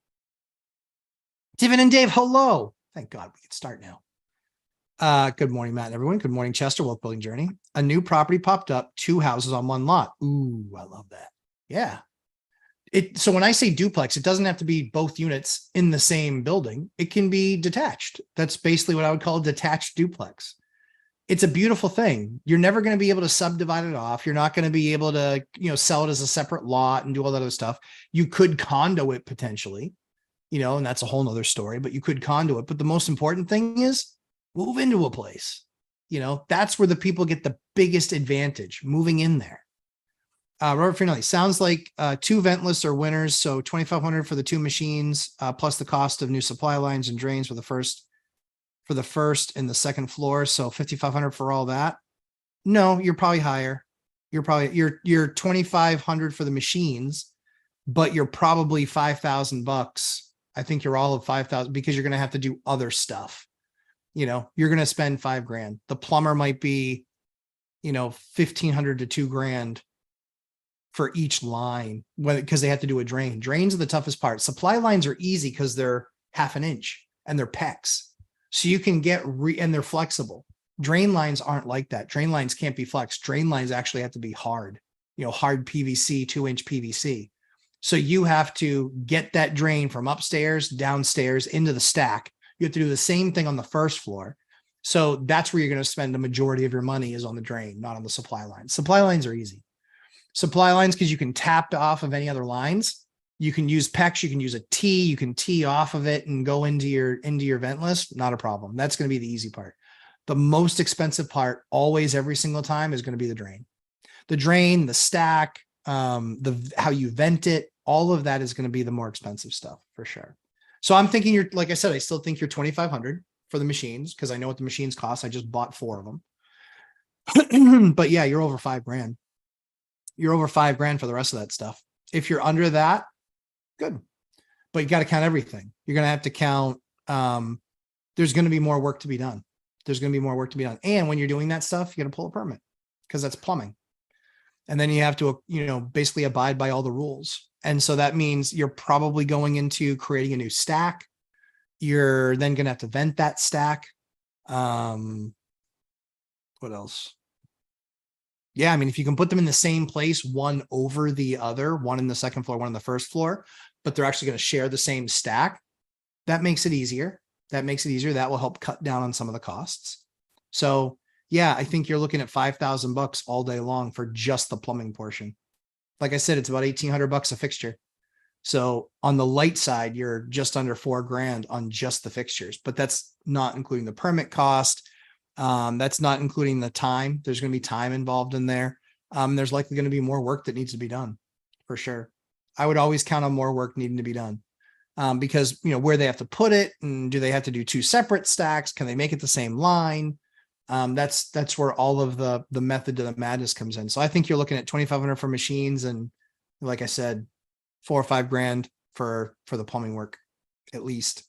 Speaker 1: Tiffin and Dave, hello. Thank God we can start now. Good morning, Matt and everyone. Good morning, Chester. Wealth Building Journey. A new property popped up, 2 houses on 1 lot. Ooh, I love that. Yeah. So when I say duplex, it doesn't have to be both units in the same building. It can be detached. That's basically what I would call a detached duplex. It's a beautiful thing. You're never going to be able to subdivide it off. You're not going to be able to, sell it as a separate lot and do all that other stuff. You could condo it potentially, and that's a whole nother story, but you could condo it. But the most important thing is move into a place. That's where the people get the biggest advantage, moving in there. Robert Finelli, sounds like 2 ventless are winners. So $2,500 for the 2 machines, plus the cost of new supply lines and drains for the first and the second floor. So $5,500 for all that. No, you're probably higher. You're $2,500 for the machines, but you're probably $5,000. I think you're all of 5,000 because you're going to have to do other stuff. You're going to spend $5,000. The plumber might be, $1,500 to $2,000 for each line, because they have to do a drain. Drains are the toughest part. Supply lines are easy because they're 1/2 inch and they're PEX. So you can get and they're flexible. Drain lines aren't like that. Drain lines can't be flexed. Drain lines actually have to be hard, hard PVC, 2-inch PVC. So you have to get that drain from upstairs, downstairs into the stack. You have to do the same thing on the first floor. So that's where you're going to spend the majority of your money, is on the drain, not on the supply lines. Supply lines are easy. Supply lines, because you can tap off of any other lines. You can use PEX, you can use a T, you can tee off of it and go into your vent list. Not a problem. That's going to be the easy part. The most expensive part, always, every single time, is going to be the drain. The drain, the stack, how you vent it, all of that is going to be the more expensive stuff for sure. So I'm thinking like I said, I still think you're $2,500 for the machines, because I know what the machines cost. I just bought 4 of them. But yeah, you're over $5,000. You're over $5,000 for the rest of that stuff. If you're under that, good. But you got to count everything. You're going to have to count. There's going to be more work to be done. There's going to be more work to be done. And when you're doing that stuff, you got to pull a permit, because that's plumbing. And then you have to, basically abide by all the rules. And so that means you're probably going into creating a new stack. You're then going to have to vent that stack. What else? Yeah, I mean, if you can put them in the same place, one over the other, one in the second floor, one on the first floor, but they're actually going to share the same stack, that makes it easier. That will help cut down on some of the costs. So yeah, I think you're looking at $5,000 all day long for just the plumbing portion. Like I said, it's about $1,800 a fixture. So on the light side, you're just under $4,000 on just the fixtures, but that's not including the permit cost. That's not including the time. There's going to be time involved in there. There's likely going to be more work that needs to be done, for sure. I would always count on more work needing to be done. because, where they have to put it, and do they have to do two separate stacks? Can they make it the same line? That's where all of the method to the madness comes in. So I think you're looking at 2,500 for machines, and like I said, 4 or 5 grand for the plumbing work, at least.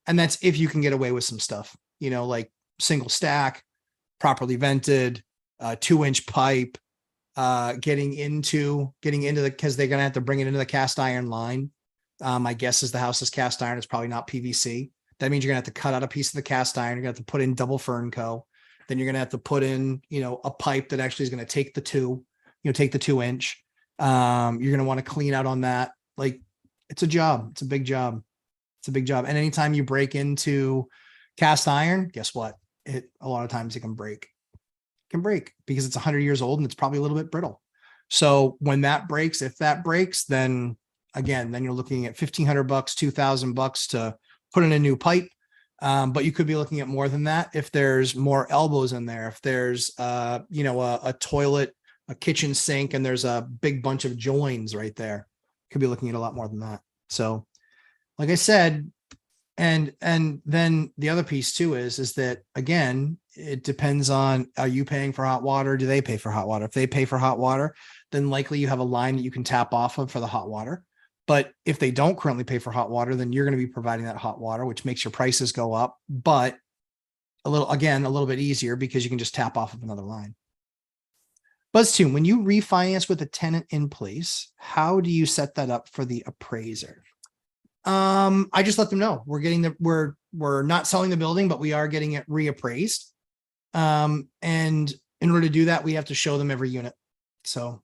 Speaker 1: And that's if you can get away with some stuff, like single stack, properly vented, 2-inch pipe, getting into because they're going to have to bring it into the cast iron line. My guess is the house is cast iron. It's probably not PVC. That means you're gonna have to cut out a piece of the cast iron. You're gonna have to put in double Fernco. Then you're gonna have to put in, a pipe that actually is gonna take the 2-inch. You're gonna want to clean out on that. Like, it's a job. It's a big job. It's a big job. And anytime you break into cast iron, guess what? A lot of times it can break. It can break because it's 100 years old and it's probably a little bit brittle. So when that breaks, if that breaks, then you're looking at $1,500, $2,000 to put in a new pipe. But you could be looking at more than that if there's more elbows in there. If there's a toilet, a kitchen sink, and there's a big bunch of joins right there, could be looking at a lot more than that. So like I said, and then the other piece too is that, again, it depends on, are you paying for hot water? Do they pay for hot water? If they pay for hot water, then likely you have a line that you can tap off of for the hot water. But if they don't currently pay for hot water, then you're going to be providing that hot water, which makes your prices go up, but a little bit easier because you can just tap off of another line. BuzzTune, when you refinance with a tenant in place, how do you set that up for the appraiser? I just let them know we're not selling the building, but we are getting it reappraised. And in order to do that, we have to show them every unit. So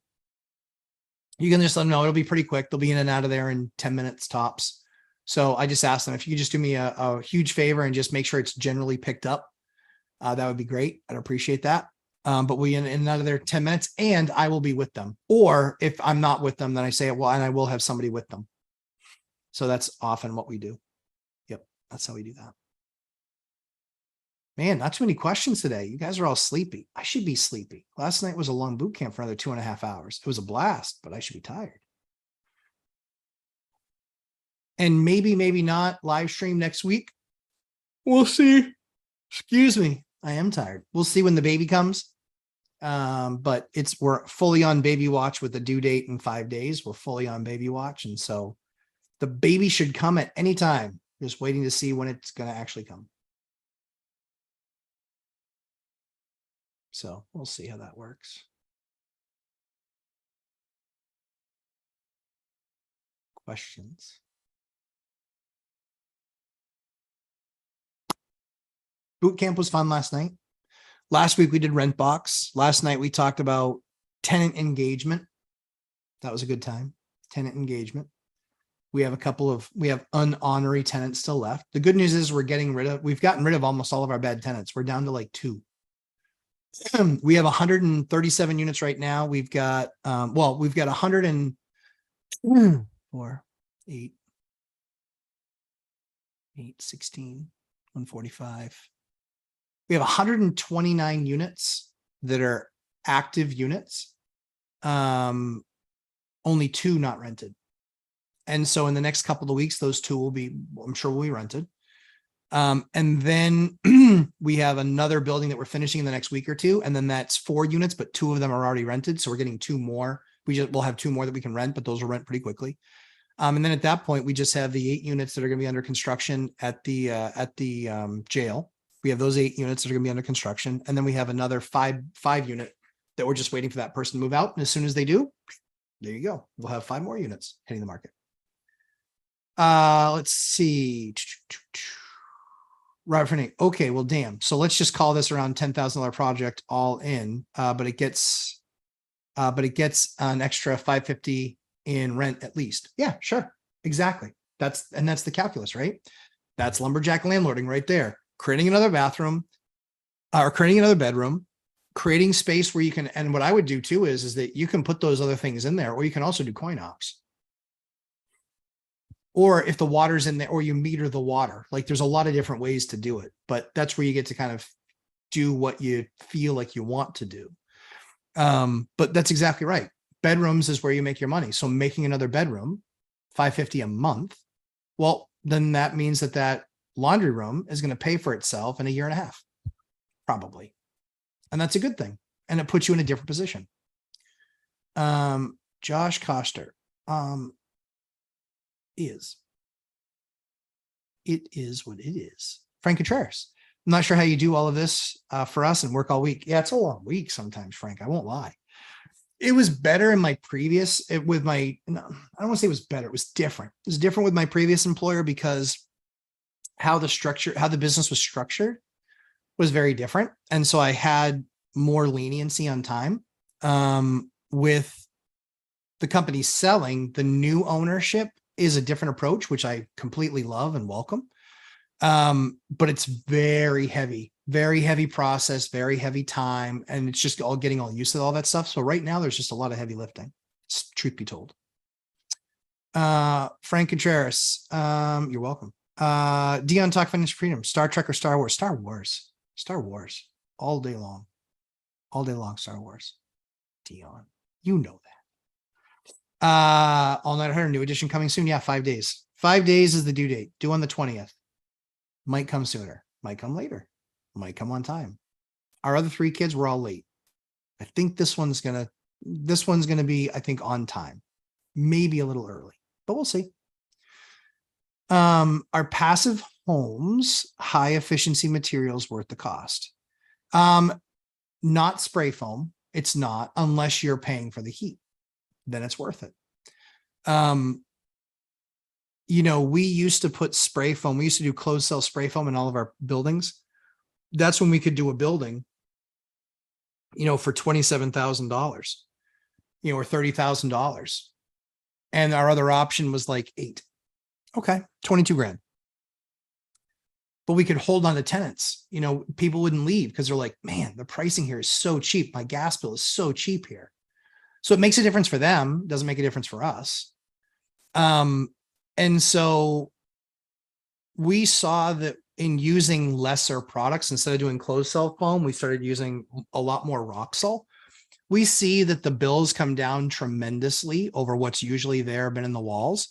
Speaker 1: you can just let them know. It'll be pretty quick. They'll be in and out of there in 10 minutes tops. So I just asked them if you could just do me a huge favor and just make sure it's generally picked up. That would be great. I'd appreciate that. But we in and out of there 10 minutes, and I will be with them. Or if I'm not with them, then I say, well, and I will have somebody with them. So that's often what we do. Yep. That's how we do that. Man, not too many questions today. You guys are all sleepy. I should be sleepy. Last night was a long boot camp for another 2.5 hours. It was a blast, but I should be tired. And maybe not live stream next week. We'll see. Excuse me. I am tired. We'll see when the baby comes. But we're fully on baby watch with the due date in 5 days. We're fully on baby watch. And so the baby should come at any time. Just waiting to see when it's going to actually come. So we'll see how that works. Questions? Boot camp was fun last night. Last week we did rent box. Last night we talked about tenant engagement. That was a good time. Tenant engagement. We have unhonorary tenants still left. The good news is we've gotten rid of almost all of our bad tenants. We're down to like 2. We have 137 units right now. We've got 104, 8, 16, 145. We have 129 units that are active units. Only 2 not rented. And so in the next couple of weeks, those 2 I'm sure will be rented. And then we have another building that we're finishing in the next week or 2. And then that's 4 units, but 2 of them are already rented. So we're getting 2 more. We'll have 2 more that we can rent, but those will rent pretty quickly. And then at that point, we just have the 8 units that are going to be under construction at the jail. We have those 8 units that are going to be under construction. And then we have another 5 unit that we're just waiting for that person to move out. And as soon as they do, there you go. We'll have 5 more units hitting the market. Let's see. Robert Fernandez. Okay, well, damn. So let's just call this around $10,000 project all in. But it gets an extra $550 in rent at least. Yeah, sure. Exactly. That's the calculus, right? That's lumberjack landlording right there. Creating another bathroom or creating another bedroom, creating space where you can, and what I would do too is that you can put those other things in there, or you can also do coin ops. Or if the water's in there, or you meter the water, like there's a lot of different ways to do it, but that's where you get to kind of do what you feel like you want to do. But that's exactly right. Bedrooms is where you make your money. So making another bedroom, $550 a month, Well, then that means that that laundry room is going to pay for itself in a year and a half, probably. And that's a good thing. And it puts you in a different position. Josh Koster, it is what it is. Frank Contreras. I'm not sure how you do all of this for us and work all week. Yeah, it's a long week sometimes, Frank. I won't lie. It was better in my previous with my, no, I don't want to say it was better. It was different. It was different with my previous employer because how the business was structured was very different. And so I had more leniency on time. With the company selling, the new ownership is a different approach, which I completely love and welcome. But it's very heavy process, very heavy time. And it's just all getting all used to all that stuff. So right now there's just a lot of heavy lifting, truth be told. Frank Contreras, you're welcome. Dion talk financial freedom, Star Trek or Star Wars? Star Wars all day long, Star Wars. Dion, you know that. All Night Hunter, new edition coming soon. Yeah, 5 days. 5 days is the due date. Due on the 20th. Might come sooner, might come later, might come on time. Our other 3 kids were all late. I think this one's gonna be, I think, on time, maybe a little early, but we'll see. Are passive homes high efficiency materials worth the cost? Not spray foam. It's not, unless you're paying for the heat, then it's worth it. You know, we used to put spray foam. We used to do closed cell spray foam in all of our buildings. That's when we could do a building, you know, for $27,000, you know, or $30,000. And our other option was like 8. Okay. 22 grand. But we could hold on to tenants. You know, people wouldn't leave because they're like, man, the pricing here is so cheap. My gas bill is so cheap here. So it makes a difference for them. Doesn't make a difference for us. And so we saw that in using lesser products, instead of doing closed cell foam, we started using a lot more Roxol. We see that the bills come down tremendously over what's usually there, been in the walls.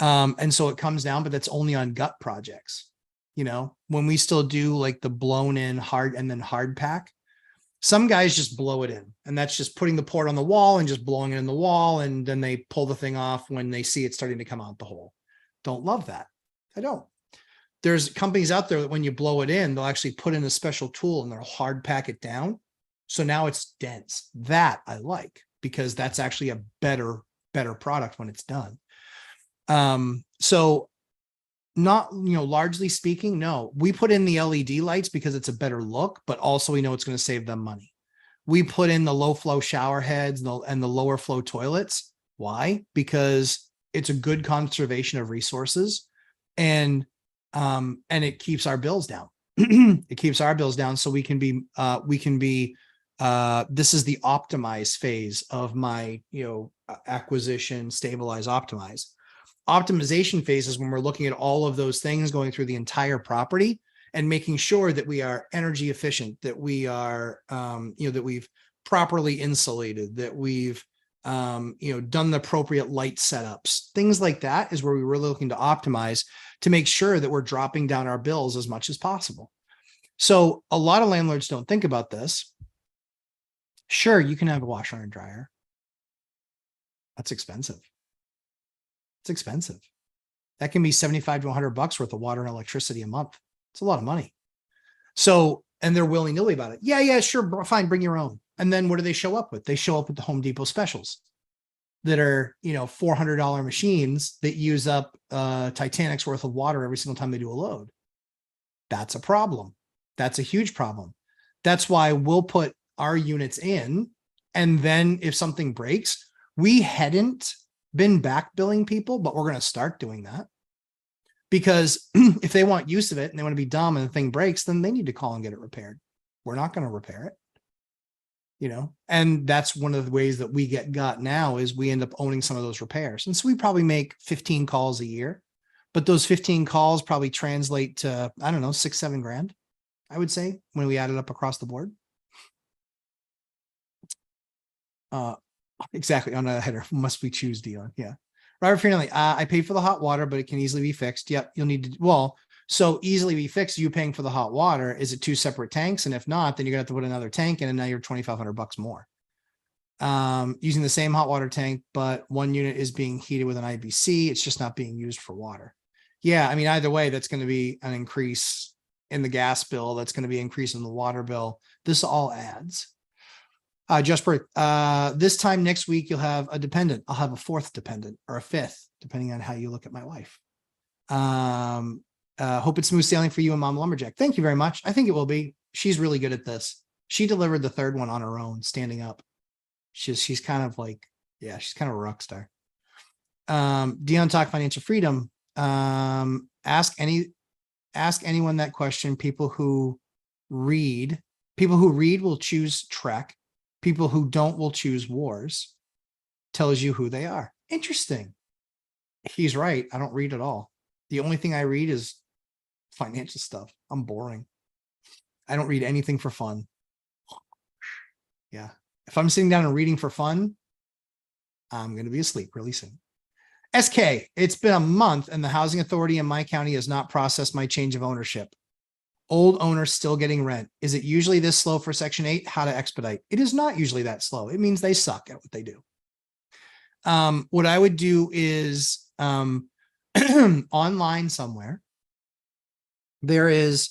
Speaker 1: And so it comes down, but that's only on gut projects. You know, when we still do like the blown in hard and then hard pack, some guys just blow it in, and that's just putting the port on the wall and just blowing it in the wall. And then they pull the thing off when they see it starting to come out the hole. Don't love that. I don't. There's companies out there that when you blow it in, they'll actually put in a special tool and they'll hard pack it down. So now it's dense. That I like, because that's actually a better product when it's done. So not, you know, largely speaking, no, we put in the LED lights because it's a better look, but also we know it's going to save them money. We put in the low flow shower heads and the lower flow toilets. Why? Because it's a good conservation of resources, and it keeps our bills down. It keeps our bills down. So we can be, this is the optimize phase of my, you know, acquisition, stabilize, optimize. Optimization phase is when we're looking at all of those things, going through the entire property and making sure that we are energy efficient, that we are, you know, that we've properly insulated, that we've, you know, done the appropriate light setups. Things like that is where we're really looking to optimize to make sure that we're dropping down our bills as much as possible. So a lot of landlords don't think about this. Sure, you can have a washer and dryer. That's expensive. It's expensive. That can be 75 to 100 bucks worth of water and electricity a month. It's a lot of money. So, and they're willy-nilly about it. Yeah, sure. Fine. Bring your own. And then what do they show up with? They show up with the Home Depot specials that are, you know, $400 machines that use up Titanic's worth of water every single time they do a load. That's a problem. That's a huge problem. That's why we'll put our units in. And then if something breaks, we hadn't been back billing people, but we're going to start doing that, because if they want use of it and they want to be dumb and the thing breaks, then they need to call and get it repaired. We're not going to repair it, you know, and that's one of the ways that we got now is we end up owning some of those repairs. And so we probably make 15 calls a year, but those 15 calls probably translate to, I don't know, 6-7 grand, I would say, when we add it up across the board. Exactly. On a header, must we choose, Dion? Yeah. Robert Finley, I paid for the hot water, but it can easily be fixed. Yep, you'll need to, well, so easily be fixed, you paying for the hot water, is it two separate tanks? And if not, then you're gonna have to put another tank in and now you're $2,500 more. Using the same hot water tank, but one unit is being heated with an IBC. It's just not being used for water. Yeah, I mean, either way, that's going to be an increase in the gas bill. That's going to be an increase in the water bill. This all adds. Jasper, this time next week, you'll have a dependent. I'll have a fourth dependent or a fifth, depending on how you look at my wife. Hope it's smooth sailing for you and Mom Lumberjack. Thank you very much. I think it will be. She's really good at this. She delivered the third one on her own, standing up. She's kind of like, yeah, she's kind of a rock star. Dion Talk Financial Freedom. Ask anyone that question. People who read will choose Trek. People who don't will choose Wars. Tells you who they are. Interesting. He's right. I don't read at all. The only thing I read is financial stuff. I'm boring. I don't read anything for fun. Yeah. If I'm sitting down and reading for fun, I'm going to be asleep really soon. SK, it's been a month and the housing authority in my county has not processed my change of ownership. Old owners still getting rent. Is it usually this slow for Section 8? How to expedite? It is not usually that slow. It means they suck at what they do. What I would do is online somewhere, there is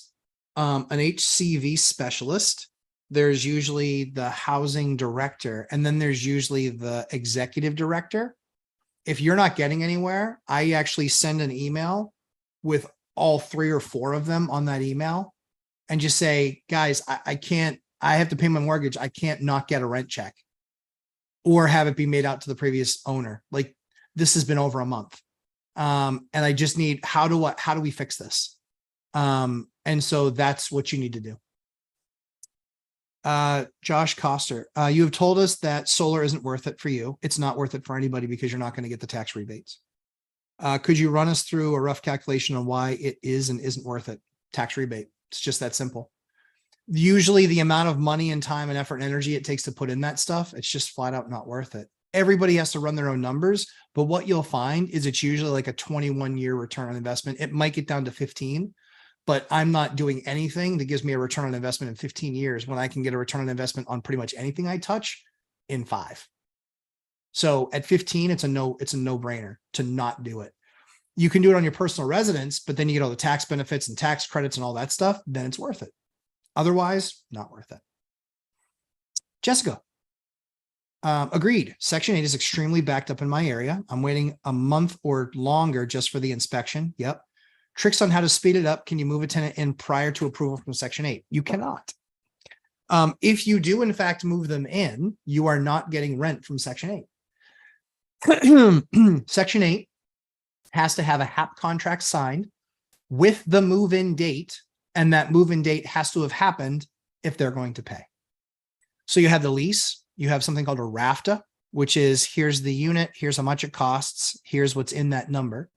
Speaker 1: an HCV specialist. There's usually the housing director, and then there's usually the executive director. If you're not getting anywhere, I actually send an email with all 3 or 4 of them on that email and just say, guys, I have to pay my mortgage. I can't not get a rent check or have it be made out to the previous owner. Like, this has been over a month. And I just need, how do we fix this? And so that's what you need to do. Josh Coster, you have told us that solar isn't worth it for you. It's not worth it for anybody because you're not going to get the tax rebates. Could you run us through a rough calculation on why it is and isn't worth it? Tax rebate. It's just that simple. Usually the amount of money and time and effort and energy it takes to put in that stuff, it's just flat out not worth it. Everybody has to run their own numbers, but what you'll find is it's usually like a 21-year return on investment. It might get down to 15, but I'm not doing anything that gives me a return on investment in 15 years when I can get a return on investment on pretty much anything I touch in 5. So at 15, it's a no-brainer to not do it. You can do it on your personal residence, but then you get all the tax benefits and tax credits and all that stuff, then it's worth it. Otherwise, not worth it. Jessica, agreed. Section 8 is extremely backed up in my area. I'm waiting a month or longer just for the inspection. Yep. Tricks on how to speed it up. Can you move a tenant in prior to approval from Section 8? You cannot. If you do, in fact, move them in, you are not getting rent from Section 8. Section 8 has to have a HAP contract signed with the move-in date, and that move-in date has to have happened if they're going to pay. So you have the lease, you have something called a RAFTA, which is here's the unit, here's how much it costs, here's what's in that number.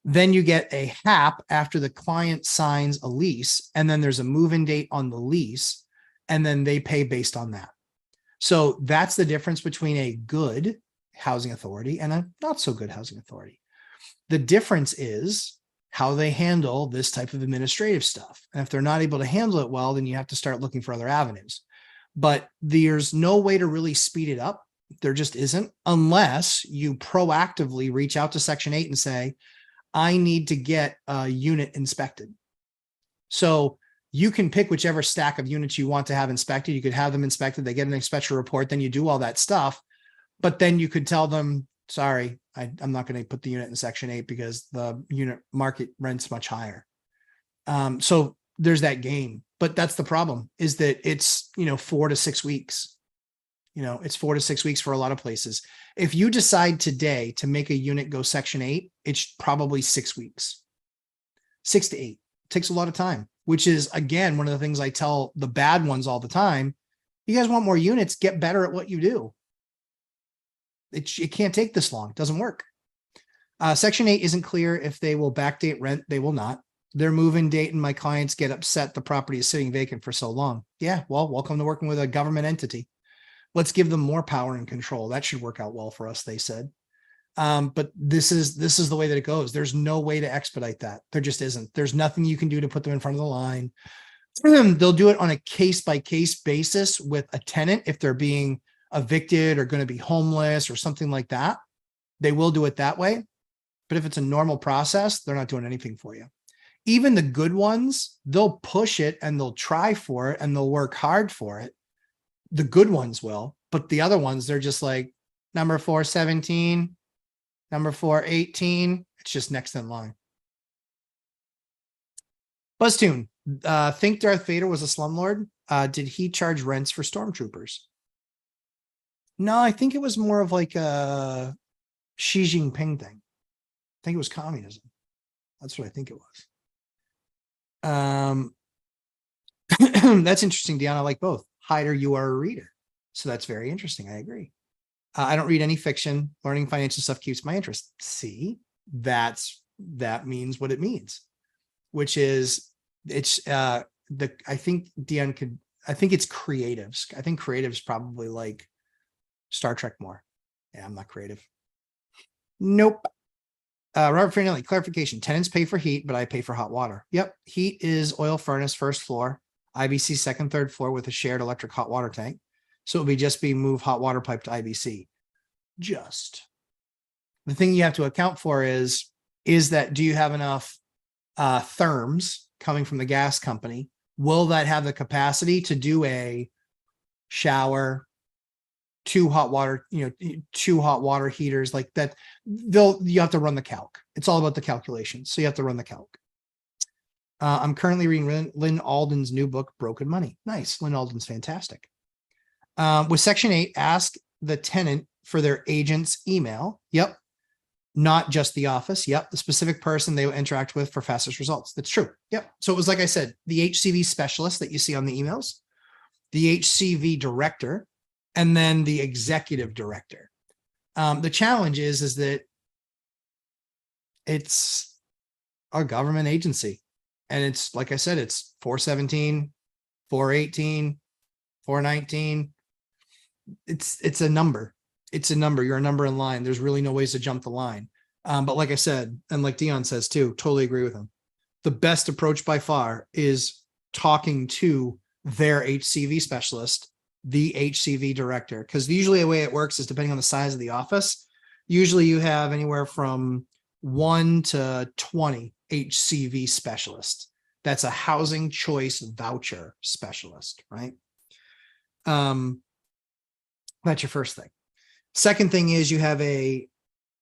Speaker 1: Then you get a HAP after the client signs a lease, and then there's a move-in date on the lease, and then they pay based on that. So that's the difference between a good housing authority and a not so good housing authority. The difference is how they handle this type of administrative stuff. And if they're not able to handle it well, then you have to start looking for other avenues. But there's no way to really speed it up. There just isn't, unless you proactively reach out to Section 8 and say, I need to get a unit inspected. So you can pick whichever stack of units you want to have inspected. You could have them inspected. They get an inspection report. Then you do all that stuff. But then you could tell them, sorry, I'm not going to put the unit in Section 8 because the unit market rent's much higher. So there's that game. But that's the problem, is that it's, 4 to 6 weeks. It's 4 to 6 weeks for a lot of places. If you decide today to make a unit go Section 8, it's probably 6 weeks, 6 to 8. It takes a lot of time, which is, again, one of the things I tell the bad ones all the time. You guys want more units, get better at what you do. It can't take this long. It doesn't work. Section 8 isn't clear if they will backdate rent. They will not. Their move-in date and my clients get upset the property is sitting vacant for so long. Yeah, well, welcome to working with a government entity. Let's give them more power and control. That should work out well for us, they said. But this is the way that it goes. There's no way to expedite that. There just isn't. There's nothing you can do to put them in front of the line. They'll do it on a case-by-case basis with a tenant if they're being evicted or going to be homeless or something like that. They will do it that way. But if it's a normal process, they're not doing anything for you. Even the good ones, they'll push it and they'll try for it and they'll work hard for it. The good ones will, but the other ones, they're just like number 417, number 418. It's just next in line. BuzzTune, think Darth Vader was a slumlord. Did he charge rents for stormtroopers? No, I think it was more of like a Xi Jinping thing. I think it was communism. That's what I think it was. That's interesting, Deanna. I like both. Hider, you are a reader. So that's very interesting. I agree. I don't read any fiction. Learning financial stuff keeps my interest. See, that means what it means, which is I think Deanna I think it's creatives. I think creatives probably like Star Trek more. Yeah, I'm not creative. Nope. Robert Fernelli, clarification. Tenants pay for heat, but I pay for hot water. Yep. Heat is oil furnace, first floor, IBC, second, third floor with a shared electric hot water tank. So it would just be move hot water pipe to IBC. Just. The thing you have to account for is that do you have enough therms coming from the gas company? Will that have the capacity to do a shower, two hot water heaters like that? You have to run the calc. It's all about the calculation. So you have to run the calc. I'm currently reading Lynn Alden's new book, Broken Money. Nice. Lynn Alden's fantastic. With Section 8, ask the tenant for their agent's email. Yep. Not just the office. Yep. The specific person they will interact with for fastest results. That's true. Yep. So it was like I said, the HCV specialist that you see on the emails, the HCV director, and then the executive director. The challenge is that it's a government agency. And it's, like I said, it's 417, 418, 419. It's a number. It's a number. You're a number in line. There's really no ways to jump the line. But like I said, and like Dion says too, totally agree with him. The best approach by far is talking to their HCV specialist, the HCV director, because usually the way it works is depending on the size of the office. Usually you have anywhere from 1 to 20 HCV specialists. That's a housing choice voucher specialist, right? That's your first thing. Second thing is you have a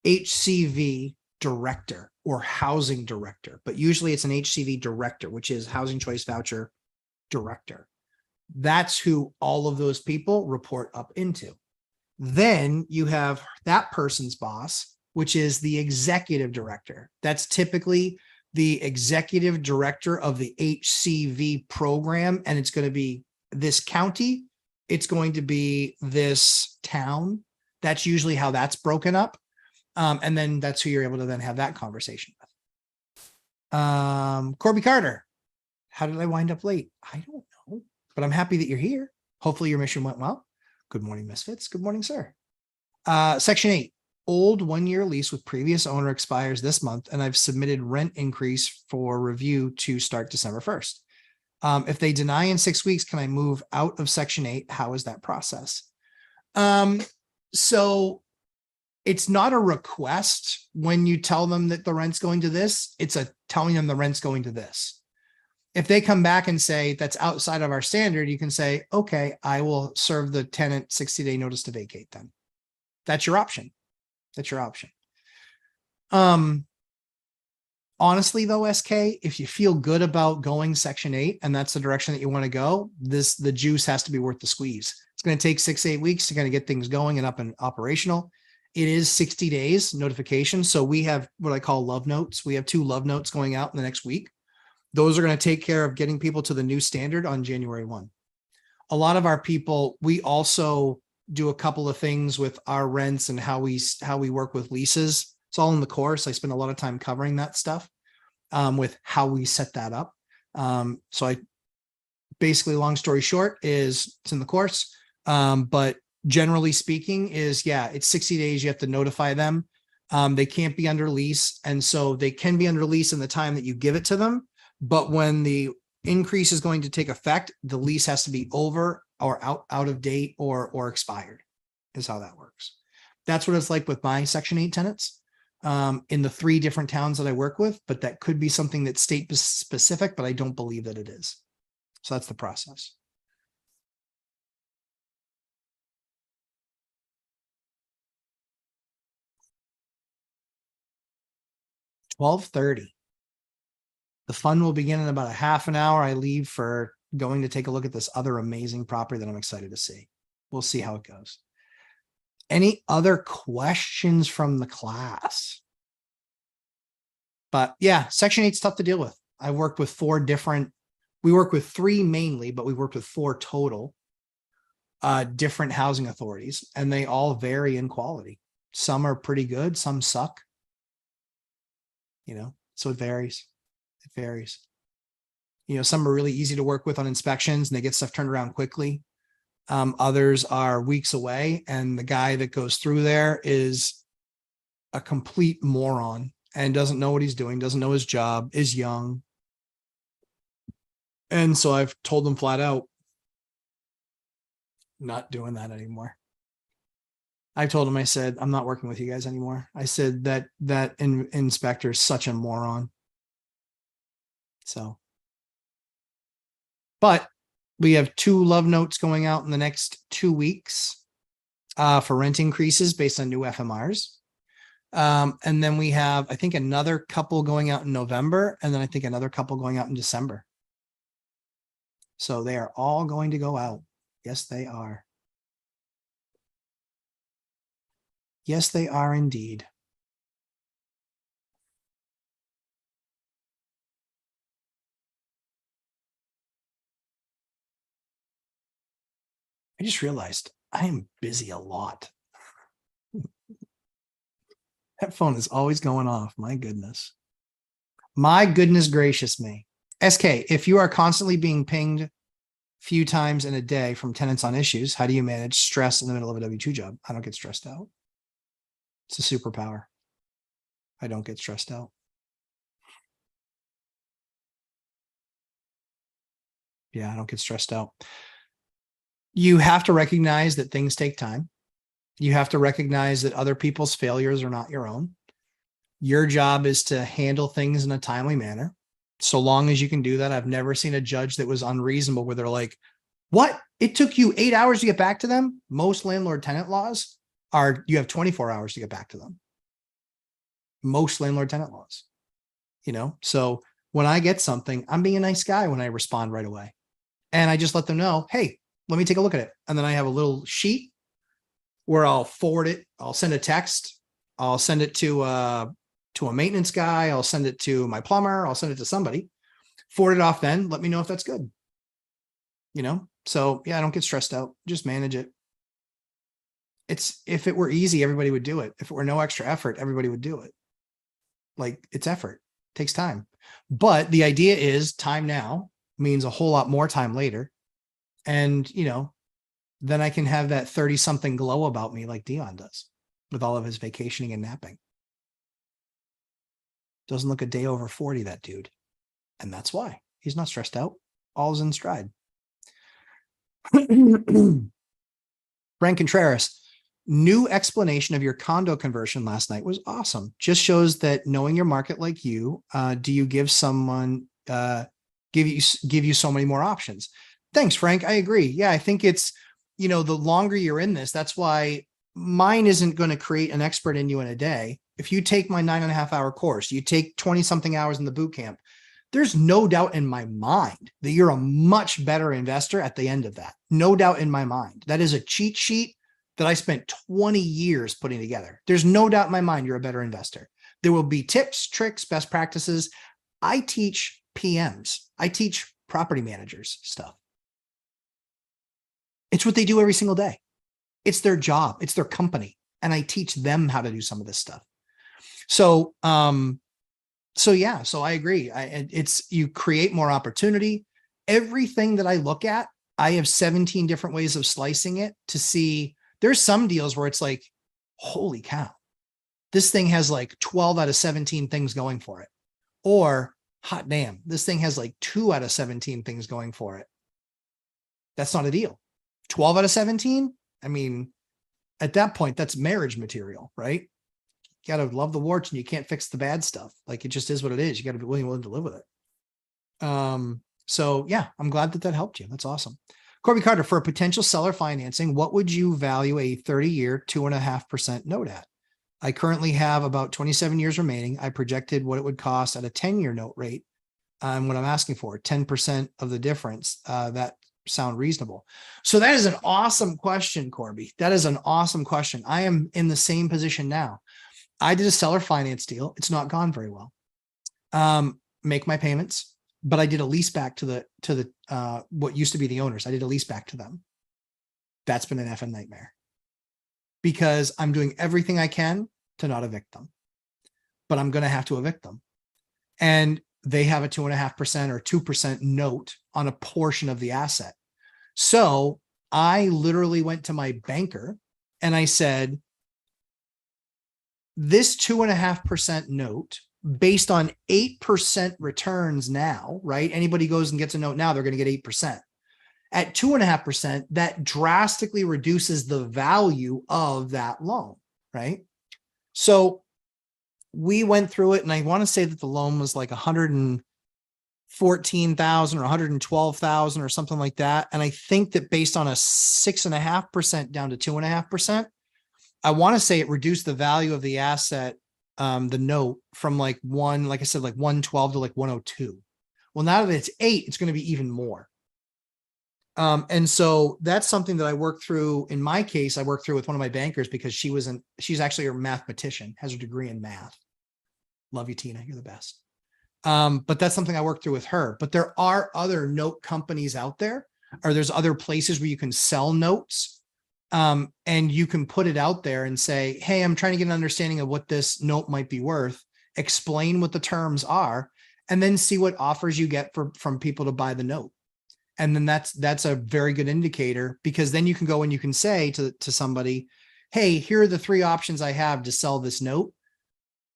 Speaker 1: HCV director or housing director, but usually it's an HCV director, which is housing choice voucher director. That's who all of those people report up into. Then you have that person's boss, which is the executive director. That's typically the executive director of the HCV program. And it's going to be this county. It's going to be this town. That's usually how that's broken up. And then that's who you're able to then have that conversation with. Corby Carter, how did I wind up late? I don't know, but I'm happy that you're here. Hopefully your mission went well. Good morning, Misfits. Good morning, sir. Section 8, old 1-year lease with previous owner expires this month, and I've submitted rent increase for review to start December 1st. If they deny in 6 weeks, can I move out of Section 8? How is that process? So it's not a request when you tell them that the rent's going to this, it's a telling them the rent's going to this. If they come back and say that's outside of our standard, you can say, okay, I will serve the tenant 60-day notice to vacate then. That's your option. That's your option. Honestly though, SK, if you feel good about going Section 8 and that's the direction that you want to go, the juice has to be worth the squeeze. It's going to take 6-8 weeks to kind of get things going and up and operational. It is 60 days notification. So we have what I call love notes. We have 2 love notes going out in the next week. Those are going to take care of getting people to the new standard on January 1. A lot of our people, we also do a couple of things with our rents and how we work with leases. It's all in the course. I spend a lot of time covering that stuff with how we set that up. So I basically, long story short, is it's in the course. But generally speaking is, yeah, it's 60 days. You have to notify them. They can't be under lease. And so they can be under lease in the time that you give it to them. But when the increase is going to take effect, the lease has to be over or out of date or expired, is how that works. That's what it's like with my Section 8 tenants in the 3 different towns that I work with, but that could be something that's state specific, but I don't believe that it is. So that's the process. $12:30. The fun will begin in about a half an hour. I leave for going to take a look at this other amazing property that I'm excited to see. We'll see how it goes. Any other questions from the class? But yeah, Section 8 is tough to deal with. I worked with 4 different, we work with 3 mainly, but we worked with 4 total different housing authorities, and they all vary in quality. Some are pretty good, some suck. You know, so it varies. It varies. You know, some are really easy to work with on inspections and they get stuff turned around quickly. Others are weeks away, and the guy that goes through there is a complete moron and doesn't know what he's doing, doesn't know his job, is young. And so I've told them flat out, not doing that anymore. I told him, I said, I'm not working with you guys anymore. I said that inspector is such a moron. So, but we have 2 love notes going out in the next 2 weeks for rent increases based on new FMRs. And then we have, I think, another couple going out in November, and then I think another couple going out in December. So they are all going to go out. Yes, they are. Yes, they are indeed. I just realized I am busy a lot. That phone is always going off. My goodness. My goodness gracious me. SK, if you are constantly being pinged a few times in a day from tenants on issues, how do you manage stress in the middle of a W-2 job? I don't get stressed out. It's a superpower. I don't get stressed out. Yeah, I don't get stressed out. You have to recognize that things take time. You have to recognize that other people's failures are not your own. Your job is to handle things in a timely manner. So long as you can do that. I've never seen a judge that was unreasonable where they're like, what? It took you 8 hours to get back to them? Most landlord tenant laws are you have 24 hours to get back to them. Most landlord tenant laws, you know? So when I get something, I'm being a nice guy when I respond right away. And I just let them know, hey, let me take a look at it. And then I have a little sheet where I'll forward it. I'll send a text. I'll send it to a maintenance guy. I'll send it to my plumber. I'll send it to somebody. Forward it off then. Let me know if that's good. You know? So yeah, I don't get stressed out. Just manage it. If it were easy, everybody would do it. If it were no extra effort, everybody would do it. Like, it's effort. It takes time. But the idea is time now means a whole lot more time later. And, you know, then I can have that 30-something glow about me like Dion does with all of his vacationing and napping. Doesn't look a day over 40, that dude. And that's why he's not stressed out. All's in stride. Frank Contreras, new explanation of your condo conversion last night was awesome. Just shows that knowing your market like you, do you give someone, give you so many more options? Thanks, Frank. I agree. Yeah, I think it's, you know, the longer you're in this, that's why mine isn't going to create an expert in you in a day. If you take my 9.5-hour course, you take 20-something hours in the boot camp, there's no doubt in my mind that you're a much better investor at the end of that. No doubt in my mind. That is a cheat sheet that I spent 20 years putting together. There's no doubt in my mind you're a better investor. There will be tips, tricks, best practices. I teach PMs. I teach property managers stuff. It's what they do every single day. It's their job. It's their company. And I teach them how to do some of this stuff. So, yeah, so I agree. You create more opportunity. Everything that I look at, I have 17 different ways of slicing it to see. There's some deals where it's like, holy cow, this thing has like 12 out of 17 things going for it. Or hot damn, this thing has like 2 out of 17 things going for it. That's not a deal. 12 out of 17. I mean, at that point, that's marriage material, right? You got to love the warts and you can't fix the bad stuff. Like it just is what it is. You got to be willing to live with it. So yeah, I'm glad that helped you. That's awesome. Corby Carter, for a potential seller financing, what would you value a 30-year, 2.5% note at? I currently have about 27 years remaining. I projected what it would cost at a 10-year note rate. What I'm asking for, 10% of the difference. That sound reasonable. So that is an awesome question, Corby. That is an awesome question. I am in the same position now. I did a seller finance deal. It's not gone very well. Make my payments, but I did a lease back to the what used to be the owners. I did a lease back to them. That's been an effing nightmare because I'm doing everything I can to not evict them, but I'm going to have to evict them. And they have a 2.5% or 2% note on a portion of the asset. So I literally went to my banker and I said, this 2.5% note based on 8% returns now, right? Anybody goes and gets a note now, they're going to get 8%. At 2.5%, that drastically reduces the value of that loan, right? So we went through it, and I want to say that the loan was like 114,000 or 112,000 or something like that. And I think that based on a 6.5% down to 2.5%, I want to say it reduced the value of the asset, the note from like 112 to like 102. Well, now that it's 8, it's going to be even more. And so that's something that I worked through. In my case, I worked through with one of my bankers because she's actually a mathematician, has a degree in math. Love you, Tina. You're the best. But that's something I worked through with her. But there are other note companies out there, or there's other places where you can sell notes. And you can put it out there and say, hey, I'm trying to get an understanding of what this note might be worth, explain what the terms are, and then see what offers you get from people to buy the note. And then that's a very good indicator, because then you can go and you can say to somebody, hey, here are the 3 options I have to sell this note,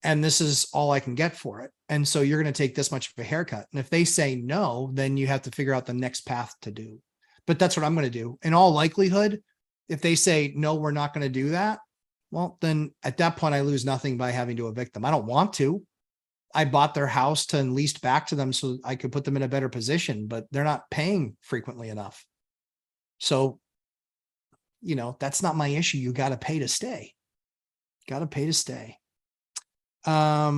Speaker 1: and this is all I can get for it. And so you're going to take this much of a haircut. And if they say no, then you have to figure out the next path to do. But that's what I'm going to do. In all likelihood, if they say, no, we're not going to do that, well, then at that point, I lose nothing by having to evict them. I don't want to. I bought their house and leased back to them so I could put them in a better position, but they're not paying frequently enough. So, that's not my issue. You got to pay to stay. Got to pay to stay. Are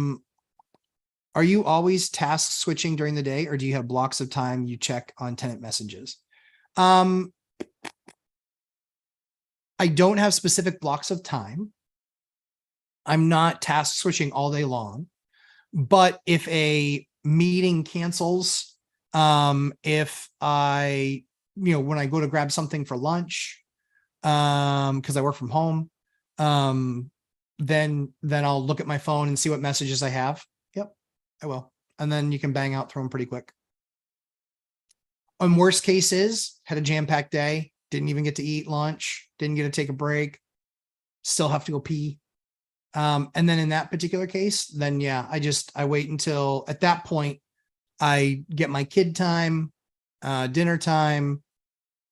Speaker 1: you always task switching during the day, or do you have blocks of time you check on tenant messages? I don't have specific blocks of time. I'm not task switching all day long, but if a meeting cancels, if I, when I go to grab something for lunch, because I work from home, then I'll look at my phone and see what messages I have. Yep, I will. And then you can bang out through them pretty quick. And worst case is, had a jam-packed day, didn't even get to eat lunch, didn't get to take a break, still have to go pee. And then in that particular case, then yeah, I wait until at that point I get my kid time, dinner time.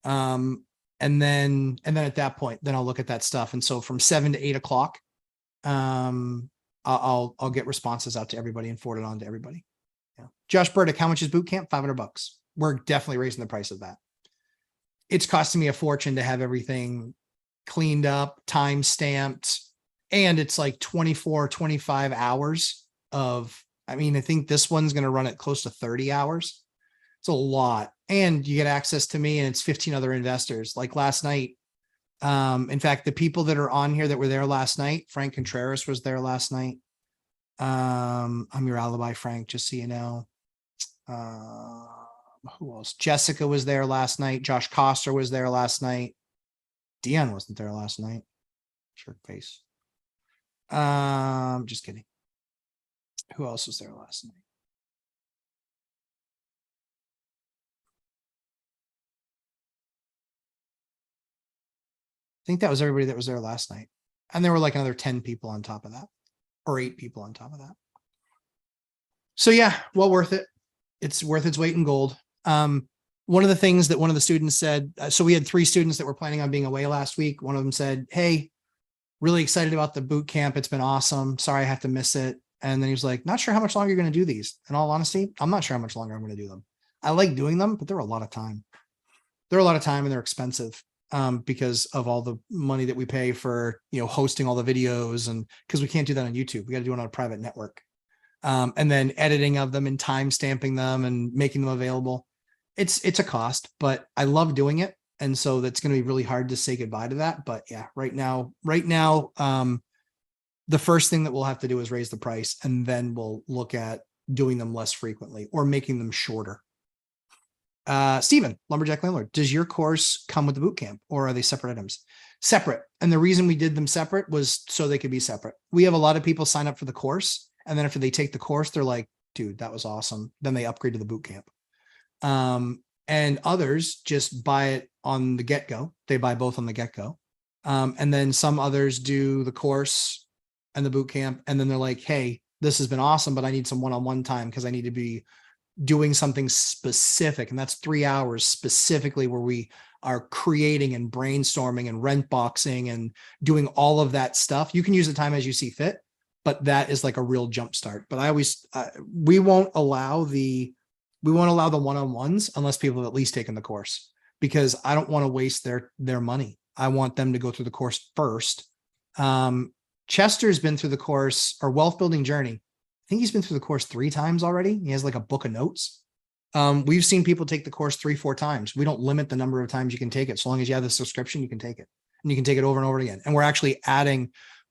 Speaker 1: And then at that point, then I'll look at that stuff. And so from 7 to 8 o'clock, I'll get responses out to everybody and forward it on to everybody. Yeah. Josh Burdick, how much is boot camp? $500. We're definitely raising the price of that. It's costing me a fortune to have everything cleaned up, time stamped, and it's like 24, 25 hours of, I think this one's going to run at close to 30 hours. It's a lot. And you get access to me, and it's 15 other investors. Like last night. In fact, the people that are on here that were there last night, Frank Contreras was there last night. I'm your alibi, Frank, just so you know. Who else? Jessica was there last night. Josh Coster was there last night. Dion wasn't there last night. Shirt face. Just kidding. Who else was there last night? I think that was everybody that was there last night. And there were like another 10 people on top of that. or 8 people on top of that. So yeah, well worth it. It's worth its weight in gold. One of the things that one of the students said, so we had 3 students that were planning on being away last week. One of them said, hey, really excited about the boot camp. It's been awesome. Sorry, I have to miss it. And then he was like, not sure how much longer you're going to do these. In all honesty, I'm not sure how much longer I'm going to do them. I like doing them, but they're a lot of time. They're a lot of time and they're expensive because of all the money that we pay for, hosting all the videos, and because we can't do that on YouTube. We got to do it on a private network. And then editing of them and time stamping them and making them available. It's a cost, but I love doing it. And so that's going to be really hard to say goodbye to that. But yeah, right now, the first thing that we'll have to do is raise the price, and then we'll look at doing them less frequently or making them shorter. Stephen, Lumberjack Landlord, does your course come with the boot camp, or are they separate items? Separate. And the reason we did them separate was so they could be separate. We have a lot of people sign up for the course, and then after they take the course, they're like, dude, that was awesome. Then they upgrade to the boot camp. And others just buy it on the get-go. They buy both on the get-go. And then some others do the course and the boot camp. And then they're like, hey, this has been awesome, but I need some one-on-one time because I need to be doing something specific. And that's 3 hours specifically where we are creating and brainstorming and rent boxing and doing all of that stuff. You can use the time as you see fit, but that is like a real jump start. But I always, we won't allow the one-on-ones unless people have at least taken the course, because I don't want to waste their money. I want them to go through the course first. Chester's been through the course, or Wealth Building Journey. I think he's been through the course 3 times already. He has like a book of notes. We've seen people take the course 3-4 times. We don't limit the number of times you can take it. So long as you have the subscription, you can take it, and you can take it over and over again. And we're actually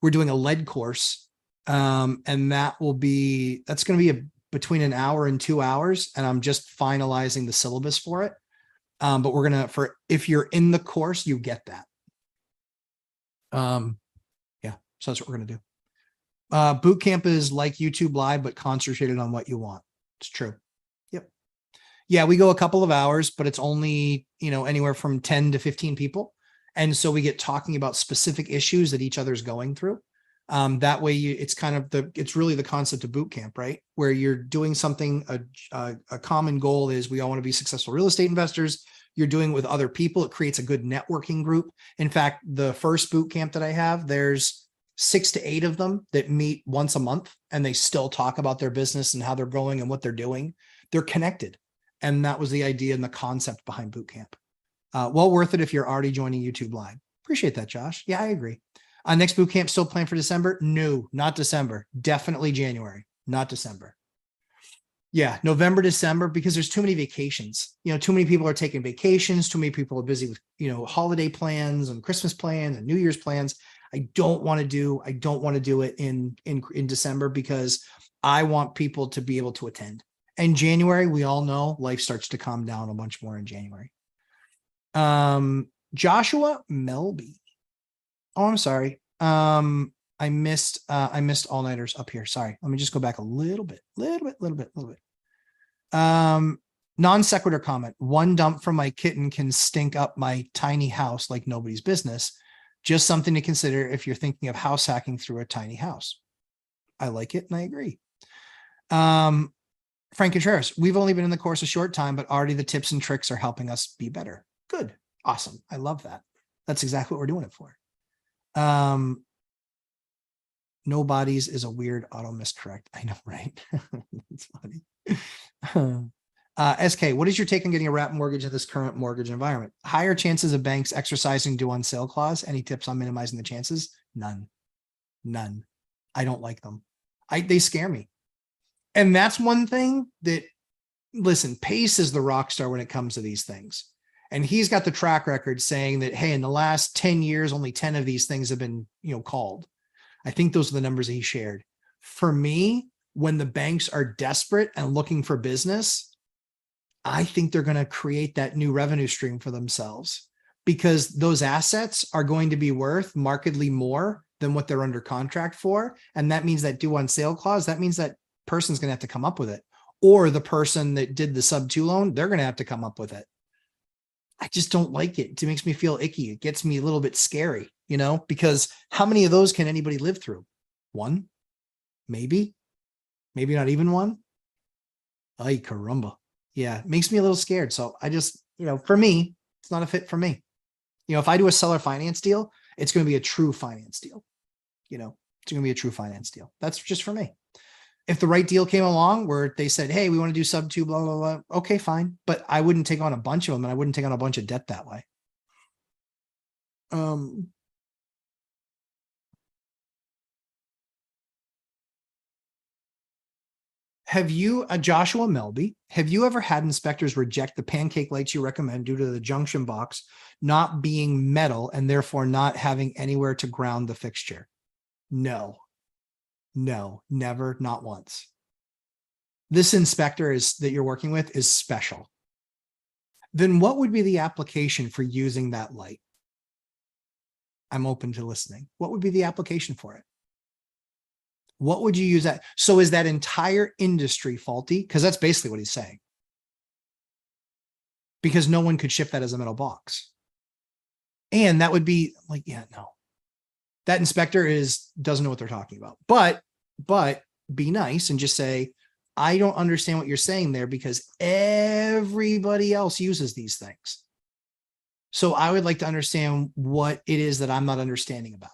Speaker 1: we're doing a lead course. And that's going to be between an hour and 2 hours. And I'm just finalizing the syllabus for it. But if you're in the course, you get that. Yeah. So that's what we're going to do. Boot camp is like YouTube Live, but concentrated on what you want. It's true. Yep. Yeah. We go a couple of hours, but it's only, anywhere from 10 to 15 people. And so we get talking about specific issues that each other's going through. That way it's really the concept of boot camp, right? Where you're doing something, a common goal is we all want to be successful real estate investors. You're doing it with other people. It creates a good networking group. In fact, the first boot camp that I have, there's 6 to 8 of them that meet once a month, and they still talk about their business and how they're going and what they're doing. They're connected. And that was the idea and the concept behind boot camp. Well worth it if you're already joining YouTube Live. Appreciate that, Josh. Yeah, I agree. Next boot camp still planned for December? No, not December. Definitely January, not December. Yeah, November, December, because there's too many vacations. Too many people are taking vacations. Too many people are busy with, holiday plans and Christmas plans and New Year's plans. I don't want to do it in December, because I want people to be able to attend. And January, we all know life starts to calm down a bunch more in January. Joshua Melby. Oh, I'm sorry. I missed all-nighters up here. Sorry. Let me just go back a little bit. Non sequitur comment. One dump from my kitten can stink up my tiny house like nobody's business. Just something to consider if you're thinking of house hacking through a tiny house. I like it and I agree. Frank Contreras, we've only been in the course a short time, but already the tips and tricks are helping us be better. Good. Awesome. I love that. That's exactly what we're doing it for. No bodies is a weird auto miscorrect. I know, right? It's funny. SK, what is your take on getting a wrap mortgage in this current mortgage environment? Higher chances of banks exercising due on sale clause. Any tips on minimizing the chances? None. I don't like them. They scare me. And that's one thing that, listen, Pace is the rock star when it comes to these things. And he's got the track record saying that, hey, in the last 10 years, only 10 of these things have been, called. I think those are the numbers that he shared. For me, when the banks are desperate and looking for business, I think they're going to create that new revenue stream for themselves, because those assets are going to be worth markedly more than what they're under contract for. And that means that due on sale clause, that means that person's going to have to come up with it. Or the person that did the sub-2 loan, they're going to have to come up with it. I just don't like it. It makes me feel icky. It gets me a little bit scary, because how many of those can anybody live through? One? maybe not even one. Ay, caramba. Yeah, it makes me a little scared. So I just, for me, it's not a fit for me. If I do a seller finance deal, it's going to be a true finance deal. It's going to be a true finance deal. That's just for me. If the right deal came along where they said, hey, we want to do sub 2, blah, blah, blah. Okay, fine. But I wouldn't take on a bunch of them, and I wouldn't take on a bunch of debt that way. Have you, Joshua Melby, have you ever had inspectors reject the pancake lights you recommend due to the junction box not being metal and therefore not having anywhere to ground the fixture? No, never, not once. This inspector that you're working with is special. Then what would be the application for using that light? I'm open to listening. What would be the application for it? What would you use that? So is that entire industry faulty? Because that's basically what he's saying. Because no one could ship that as a metal box. And that would be like, yeah, no. That inspector doesn't know what they're talking about. But be nice and just say, I don't understand what you're saying there because everybody else uses these things. So I would like to understand what it is that I'm not understanding about it.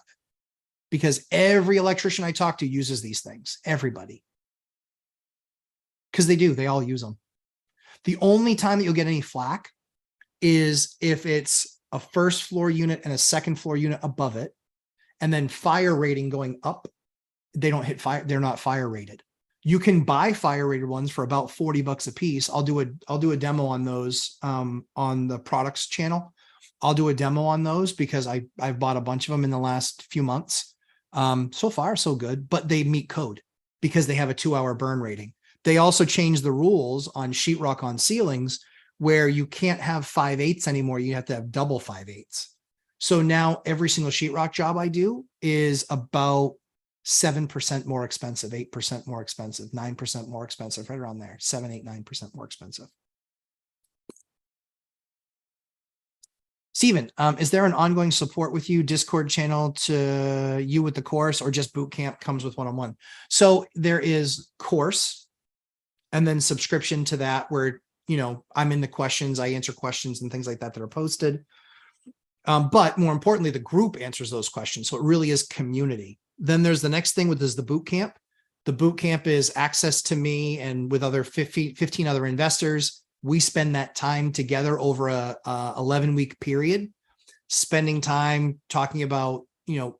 Speaker 1: Because every electrician I talk to uses these things. Everybody. Because they do. They all use them. The only time that you'll get any flack is if it's a first floor unit and a second floor unit above it, and then fire rating going up. They don't hit fire. They're not fire rated. You can buy fire rated ones for about $40 a piece. I'll do a demo on those on the products channel. I'll do a demo on those because I've bought a bunch of them in the last few months. So far, so good, but they meet code because they have a 2-hour burn rating. They also changed the rules on sheetrock on ceilings where you can't have 5/8 anymore. You have to have double 5/8. So now every single sheetrock job I do is about 7% more expensive, 8% more expensive, 9% more expensive, right around there, 7, 8, 9% more expensive. Steven, is there an ongoing support with you Discord channel to you with the course, or just boot camp comes with one-on-one? So there is course and then subscription to that where, I'm in the questions, I answer questions and things like that are posted. But more importantly, the group answers those questions. So it really is community. Then there's the next thing, which is the boot camp. The boot camp is access to me and with other 15 other investors. We spend that time together over a 11-week period, spending time talking about,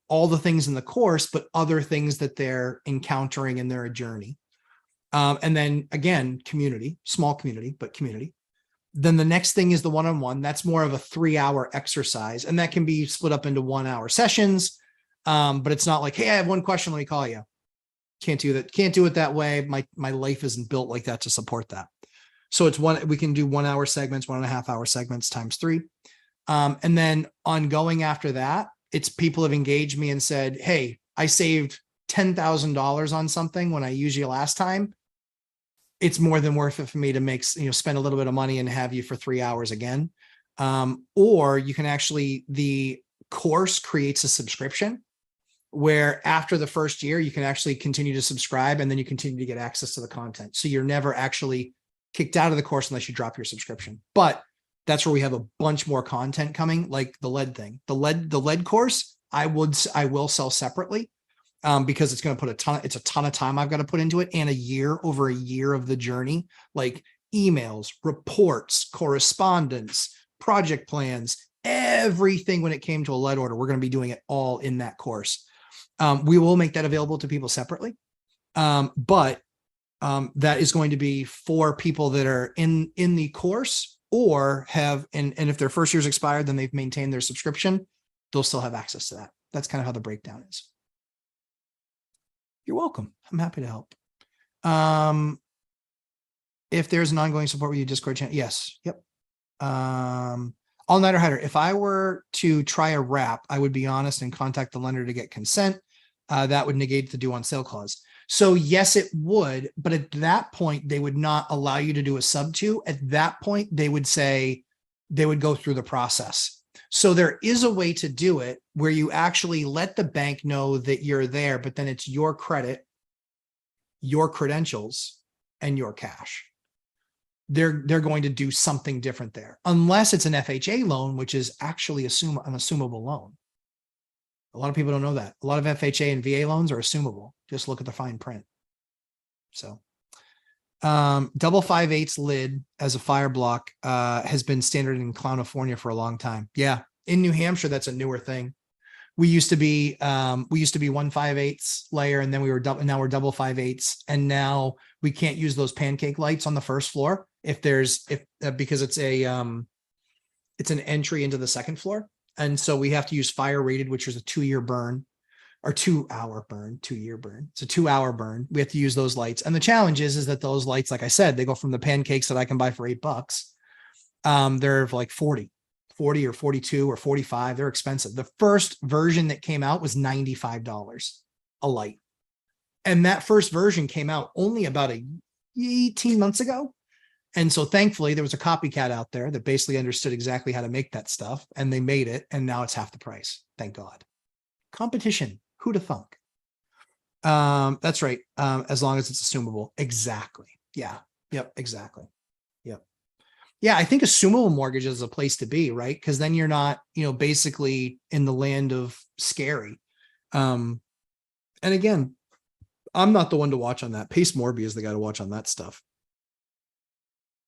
Speaker 1: all the things in the course, but other things that they're encountering in their journey. And then again, community, small community, but community. Then the next thing is the one-on-one. That's more of a 3-hour exercise, and that can be split up into 1-hour sessions. But it's not like, hey, I have one question, let me call you. Can't do that. Can't do it that way. My life isn't built like that to support that. So we can do 1-hour segments, 1.5-hour segments times 3. And then ongoing after that, it's people have engaged me and said, hey, I saved $10,000 on something when I used you last time. It's more than worth it for me to spend a little bit of money and have you for 3 hours again. Or you can the course creates a subscription where after the first year, you can actually continue to subscribe and then you continue to get access to the content. So you're never actually kicked out of the course unless you drop your subscription. But that's where we have a bunch more content coming, like the lead thing. The lead course, I will sell separately. Because it's going to put it's a ton of time I've got to put into it, and over a year of the journey, like emails, reports, correspondence, project plans, everything when it came to a lead order, we're going to be doing it all in that course. We will make that available to people separately. But that is going to be for people that are in the course or have, and if their first year's expired, then they've maintained their subscription, they'll still have access to that. That's kind of how the breakdown is. You're welcome. I'm happy to help. If there's an ongoing support with your Discord channel, yes. Yep. All nighter hider. If I were to try a wrap, I would be honest and contact the lender to get consent. That would negate the due on sale clause. So yes, it would, but at that point, they would not allow you to do a sub 2. At that point, they would say they would go through the process. So there is a way to do it where you actually let the bank know that you're there, but then it's your credit your credentials and your cash. They're going to do something different there, unless it's an FHA loan, which is actually an assumable loan. A lot of people don't know that. A lot of FHA and VA loans are assumable. Just look at the fine print. So double 5/8 lid as a fire block has been standard in California for a long time. Yeah. In New Hampshire, that's a newer thing. We used to be 1 5/8 layer, and then we were now we're double 5/8, and now we can't use those pancake lights on the first floor because it's an entry into the second floor. And so we have to use fire rated, which is a 2-year burn or 2-hour burn, 2-year burn. It's a 2-hour burn. We have to use those lights. And the challenge is that those lights, like I said, they go from the pancakes that I can buy for $8. They're like 40 or 42 or 45. They're expensive. The first version that came out was $95 a light. And that first version came out only about 18 months ago. And so thankfully there was a copycat out there that basically understood exactly how to make that stuff, and they made it, and now it's half the price. Thank God. Competition. Who'da thunk? That's right. As long as it's assumable. Exactly. Yeah. Yep. Exactly. Yep. Yeah. I think assumable mortgage is a place to be, right? Because then you're not, basically in the land of scary. And again, I'm not the one to watch on that. Pace Morby is the guy to watch on that stuff.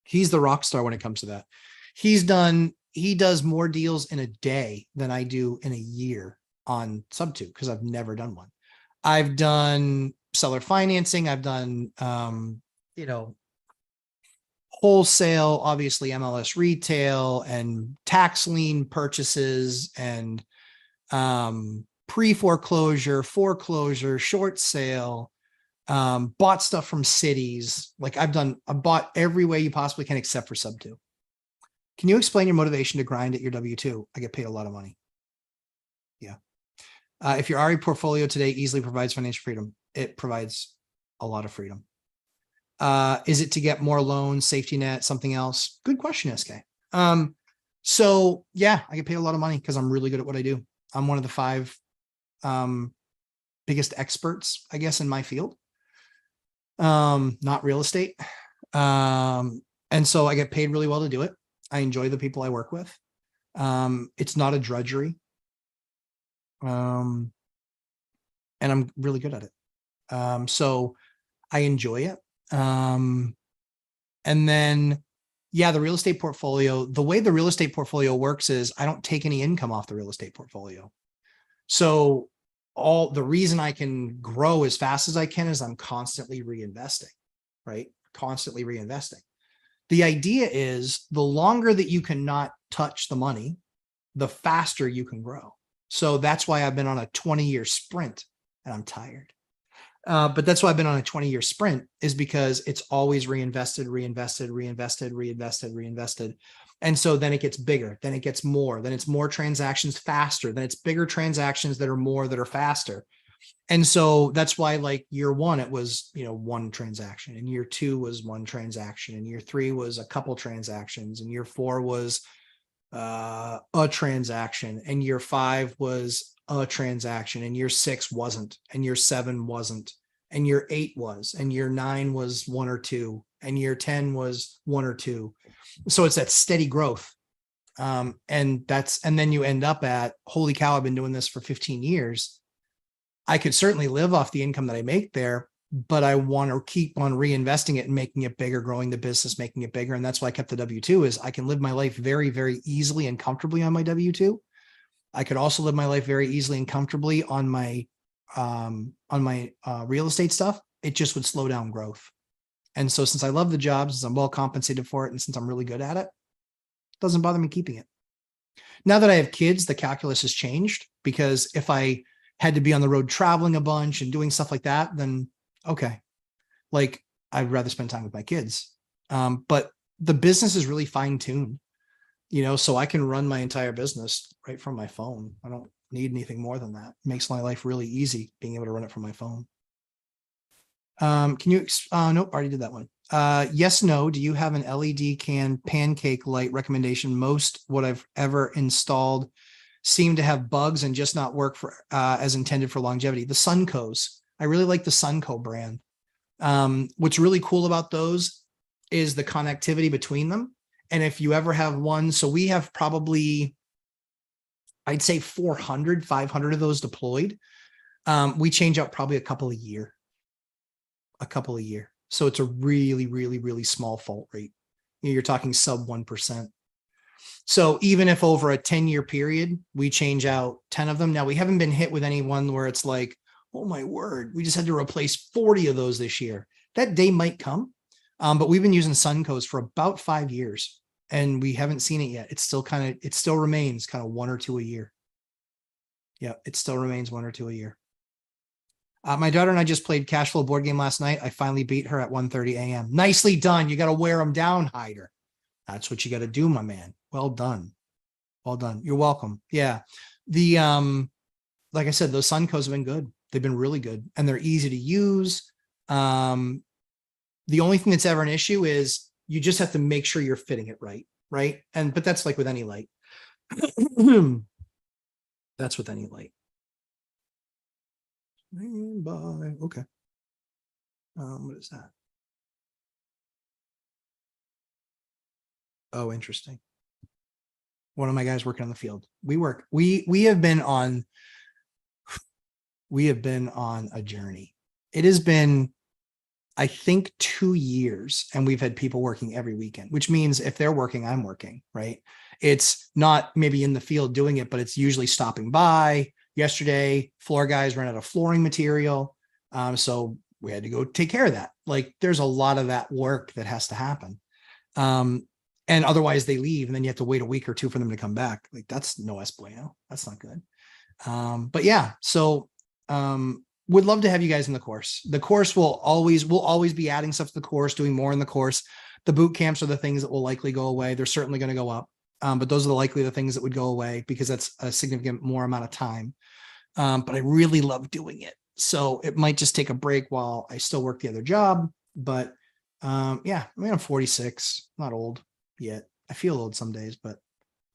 Speaker 1: He's the rock star when it comes to that. He does more deals in a day than I do in a year on Sub2, because I've never done one. I've done seller financing. I've done, wholesale, obviously MLS retail, and tax lien purchases, and pre-foreclosure, foreclosure, short sale, bought stuff from cities. Like I bought every way you possibly can except for Sub2. Can you explain your motivation to grind at your W2? I get paid a lot of money. Yeah. If your RE portfolio today easily provides financial freedom, it provides a lot of freedom. Is it to get more loans, safety net, something else? Good question, SK. So yeah, I get paid a lot of money because I'm really good at what I do. I'm one of the 5 biggest experts, I guess, in my field. Not real estate. And so I get paid really well to do it. I enjoy the people I work with. It's not a drudgery. And I'm really good at it. So I enjoy it. And then, yeah, the real estate portfolio, the way the real estate portfolio works is I don't take any income off the real estate portfolio. So the reason I can grow as fast as I can is I'm constantly reinvesting, right? Constantly reinvesting. The idea is the longer that you cannot touch the money, the faster you can grow. So that's why I've been on a 20-year sprint, and I'm tired. But that's why I've been on a 20-year sprint, is because it's always reinvested. And so then it gets bigger, then it gets more, then it's more transactions faster, then it's bigger transactions that are more, that are faster. And so that's why, like, year 1, it was, 1 transaction, and year 2 was 1 transaction, and year 3 was a couple transactions, and year 4 was a transaction, and year 5 was a transaction, and year 6 wasn't, and year 7 wasn't, and year 8 was, and year 9 was 1 or 2, and year 10 was 1 or 2. So it's that steady growth. And then you end up at, holy cow, I've been doing this for 15 years. I could certainly live off the income that I make there, but I want to keep on reinvesting it and making it bigger, growing the business, making it bigger. And that's why I kept the W2, is I can live my life very, very easily and comfortably on my W2. I could also live my life very easily and comfortably on my real estate stuff. It just would slow down growth. And so since I love the job, since I'm well compensated for it, and since I'm really good at it, it doesn't bother me keeping it. Now that I have kids, the calculus has changed, because if I had to be on the road traveling a bunch and doing stuff like that, then okay, like I'd rather spend time with my kids. But the business is really fine-tuned, so I can run my entire business right from my phone. I don't need anything more than that. It makes my life really easy being able to run it from my phone. Can you, nope, already did that one. Yes, no. Do you have an LED can pancake light recommendation? Most what I've ever installed seem to have bugs and just not work for, as intended for longevity. The Suncos. I really like the Sunco brand. What's really cool about those is the connectivity between them. And if you ever have one, so we have probably, I'd say 400, 500 of those deployed. We change out probably a couple a year. So it's a really, really, really small fault rate. You're talking sub 1%. So even if over a 10-year period, we change out 10 of them. Now we haven't been hit with any one where it's like, oh my word, we just had to replace 40 of those this year. That day might come. But we've been using Suncoast for about 5 years and we haven't seen it yet. It still remains kind of 1 or 2 a year. Yeah, it still remains 1 or 2 a year. My daughter and I just played cash flow board game last night. I finally beat her at 1:30 a.m. Nicely done. You got to wear them down, Hyder. That's what you got to do, my man. Well done. Well done. You're welcome. Yeah. The, like I said, those Sunco's have been good. They've been really good and they're easy to use. The only thing that's ever an issue is you just have to make sure you're fitting it right. Right. But that's like with any light. That's with any light. Okay. What is that? Oh, interesting. One of my guys working on the field. We have been on a journey. It has been, I think, 2 years, and we've had people working every weekend, which means if they're working, I'm working, right? It's not maybe in the field doing it, but it's usually stopping by. Yesterday, floor guys ran out of flooring material. So we had to go take care of that. Like there's a lot of that work that has to happen. And otherwise they leave and then you have to wait a week or two for them to come back. Like that's no es bueno. That's not good. But yeah, so would love to have you guys in the course. The course we'll always be adding stuff to the course, doing more in the course. The boot camps are the things that will likely go away. They're certainly going to go up. But those are the things that would go away because that's a significant more amount of time. But I really love doing it. So it might just take a break while I still work the other job. But yeah, I mean, I'm 46, not old yet. I feel old some days, but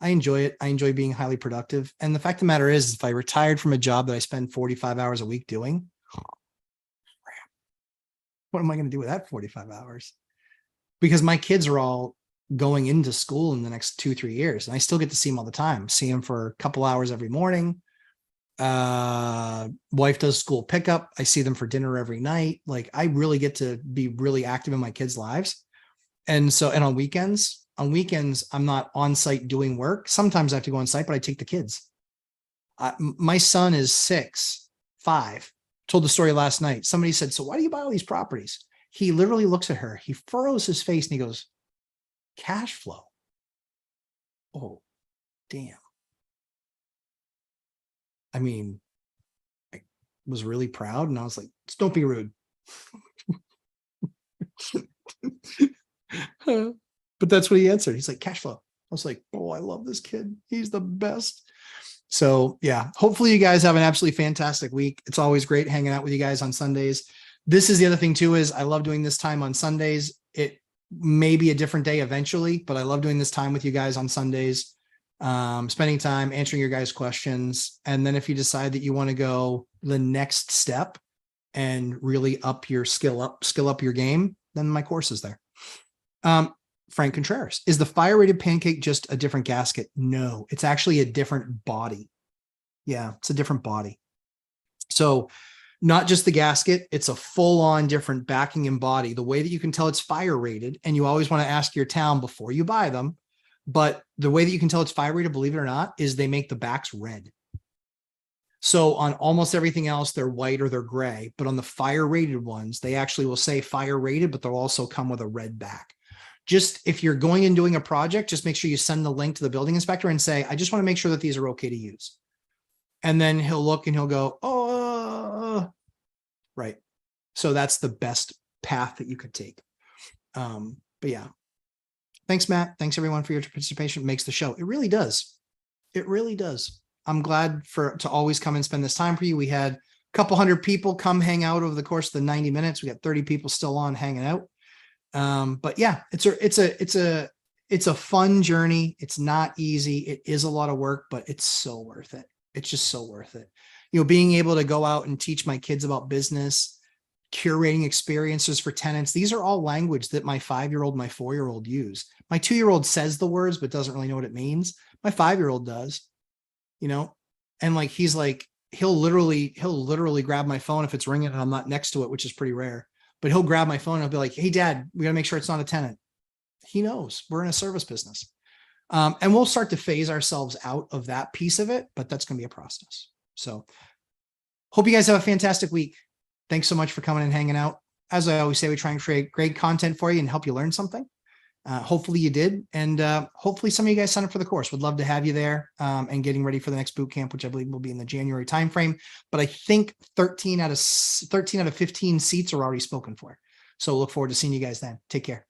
Speaker 1: I enjoy it. I enjoy being highly productive. And the fact of the matter is, if I retired from a job that I spend 45 hours a week doing, what am I going to do with that 45 hours? Because my kids are all going into school in the next 2-3 years. And I still get to see them all the time. See them for a couple hours every morning. Wife does school pickup. I see them for dinner every night. Like I really get to be really active in my kids' lives. And so, and on weekends, I'm not on site doing work. Sometimes I have to go on site, but I take the kids. My son is 5. Told the story last night. Somebody said, so why do you buy all these properties? He literally looks at her. He furrows his face and he goes, cash flow. Oh, damn. I mean, I was really proud and I was like, don't be rude. But that's what he answered. He's like, cash flow. I was like, oh, I love this kid. He's the best. So yeah, hopefully you guys have an absolutely fantastic week. It's always great hanging out with you guys on Sundays. This is the other thing too, is I love doing this time on Sundays. It may be a different day eventually, but I love doing this time with you guys on Sundays, spending time answering your guys' questions. And then if you decide that you want to go the next step and really skill up your game, then my course is there. Frank Contreras, is the fire rated pancake just a different gasket? No, it's actually a different body. Yeah, it's a different body. So not just the gasket, it's a full on different backing and body. The way that you can tell it's fire rated, and you always want to ask your town before you buy them, but the way that you can tell it's fire rated, believe it or not, is they make the backs red. So on almost everything else, they're white or they're gray, but on the fire rated ones, they actually will say fire rated, but they'll also come with a red back. Just if you're going and doing a project, just make sure you send the link to the building inspector and say, I just want to make sure that these are okay to use. And then he'll look and he'll go, oh, right. So that's the best path that you could take. But yeah, thanks, Matt. Thanks everyone for your participation. It makes the show. It really does. It really does. I'm glad to always come and spend this time for you. We had a couple hundred people come hang out over the course of the 90 minutes. We got 30 people still on hanging out. But yeah, it's a fun journey. It's not easy. It is a lot of work, but it's so worth it. It's just so worth it. You know, being able to go out and teach my kids about business, curating experiences for tenants. These are all language that my 5-year-old, my 4-year-old use. My 2-year-old says the words, but doesn't really know what it means. My 5-year-old does, and like, he's like, he'll literally grab my phone if it's ringing and I'm not next to it, which is pretty rare, but he'll grab my phone and I'll be like, hey dad, we got to make sure it's not a tenant. He knows we're in a service business. And we'll start to phase ourselves out of that piece of it, but that's going to be a process. So hope you guys have a fantastic week. Thanks so much for coming and hanging out. As I always say, we try and create great content for you and help you learn something. Hopefully you did. And hopefully some of you guys sign up for the course. Would love to have you there and getting ready for the next boot camp, which I believe will be in the January timeframe. But I think 13 out of 15 seats are already spoken for. So look forward to seeing you guys then. Take care.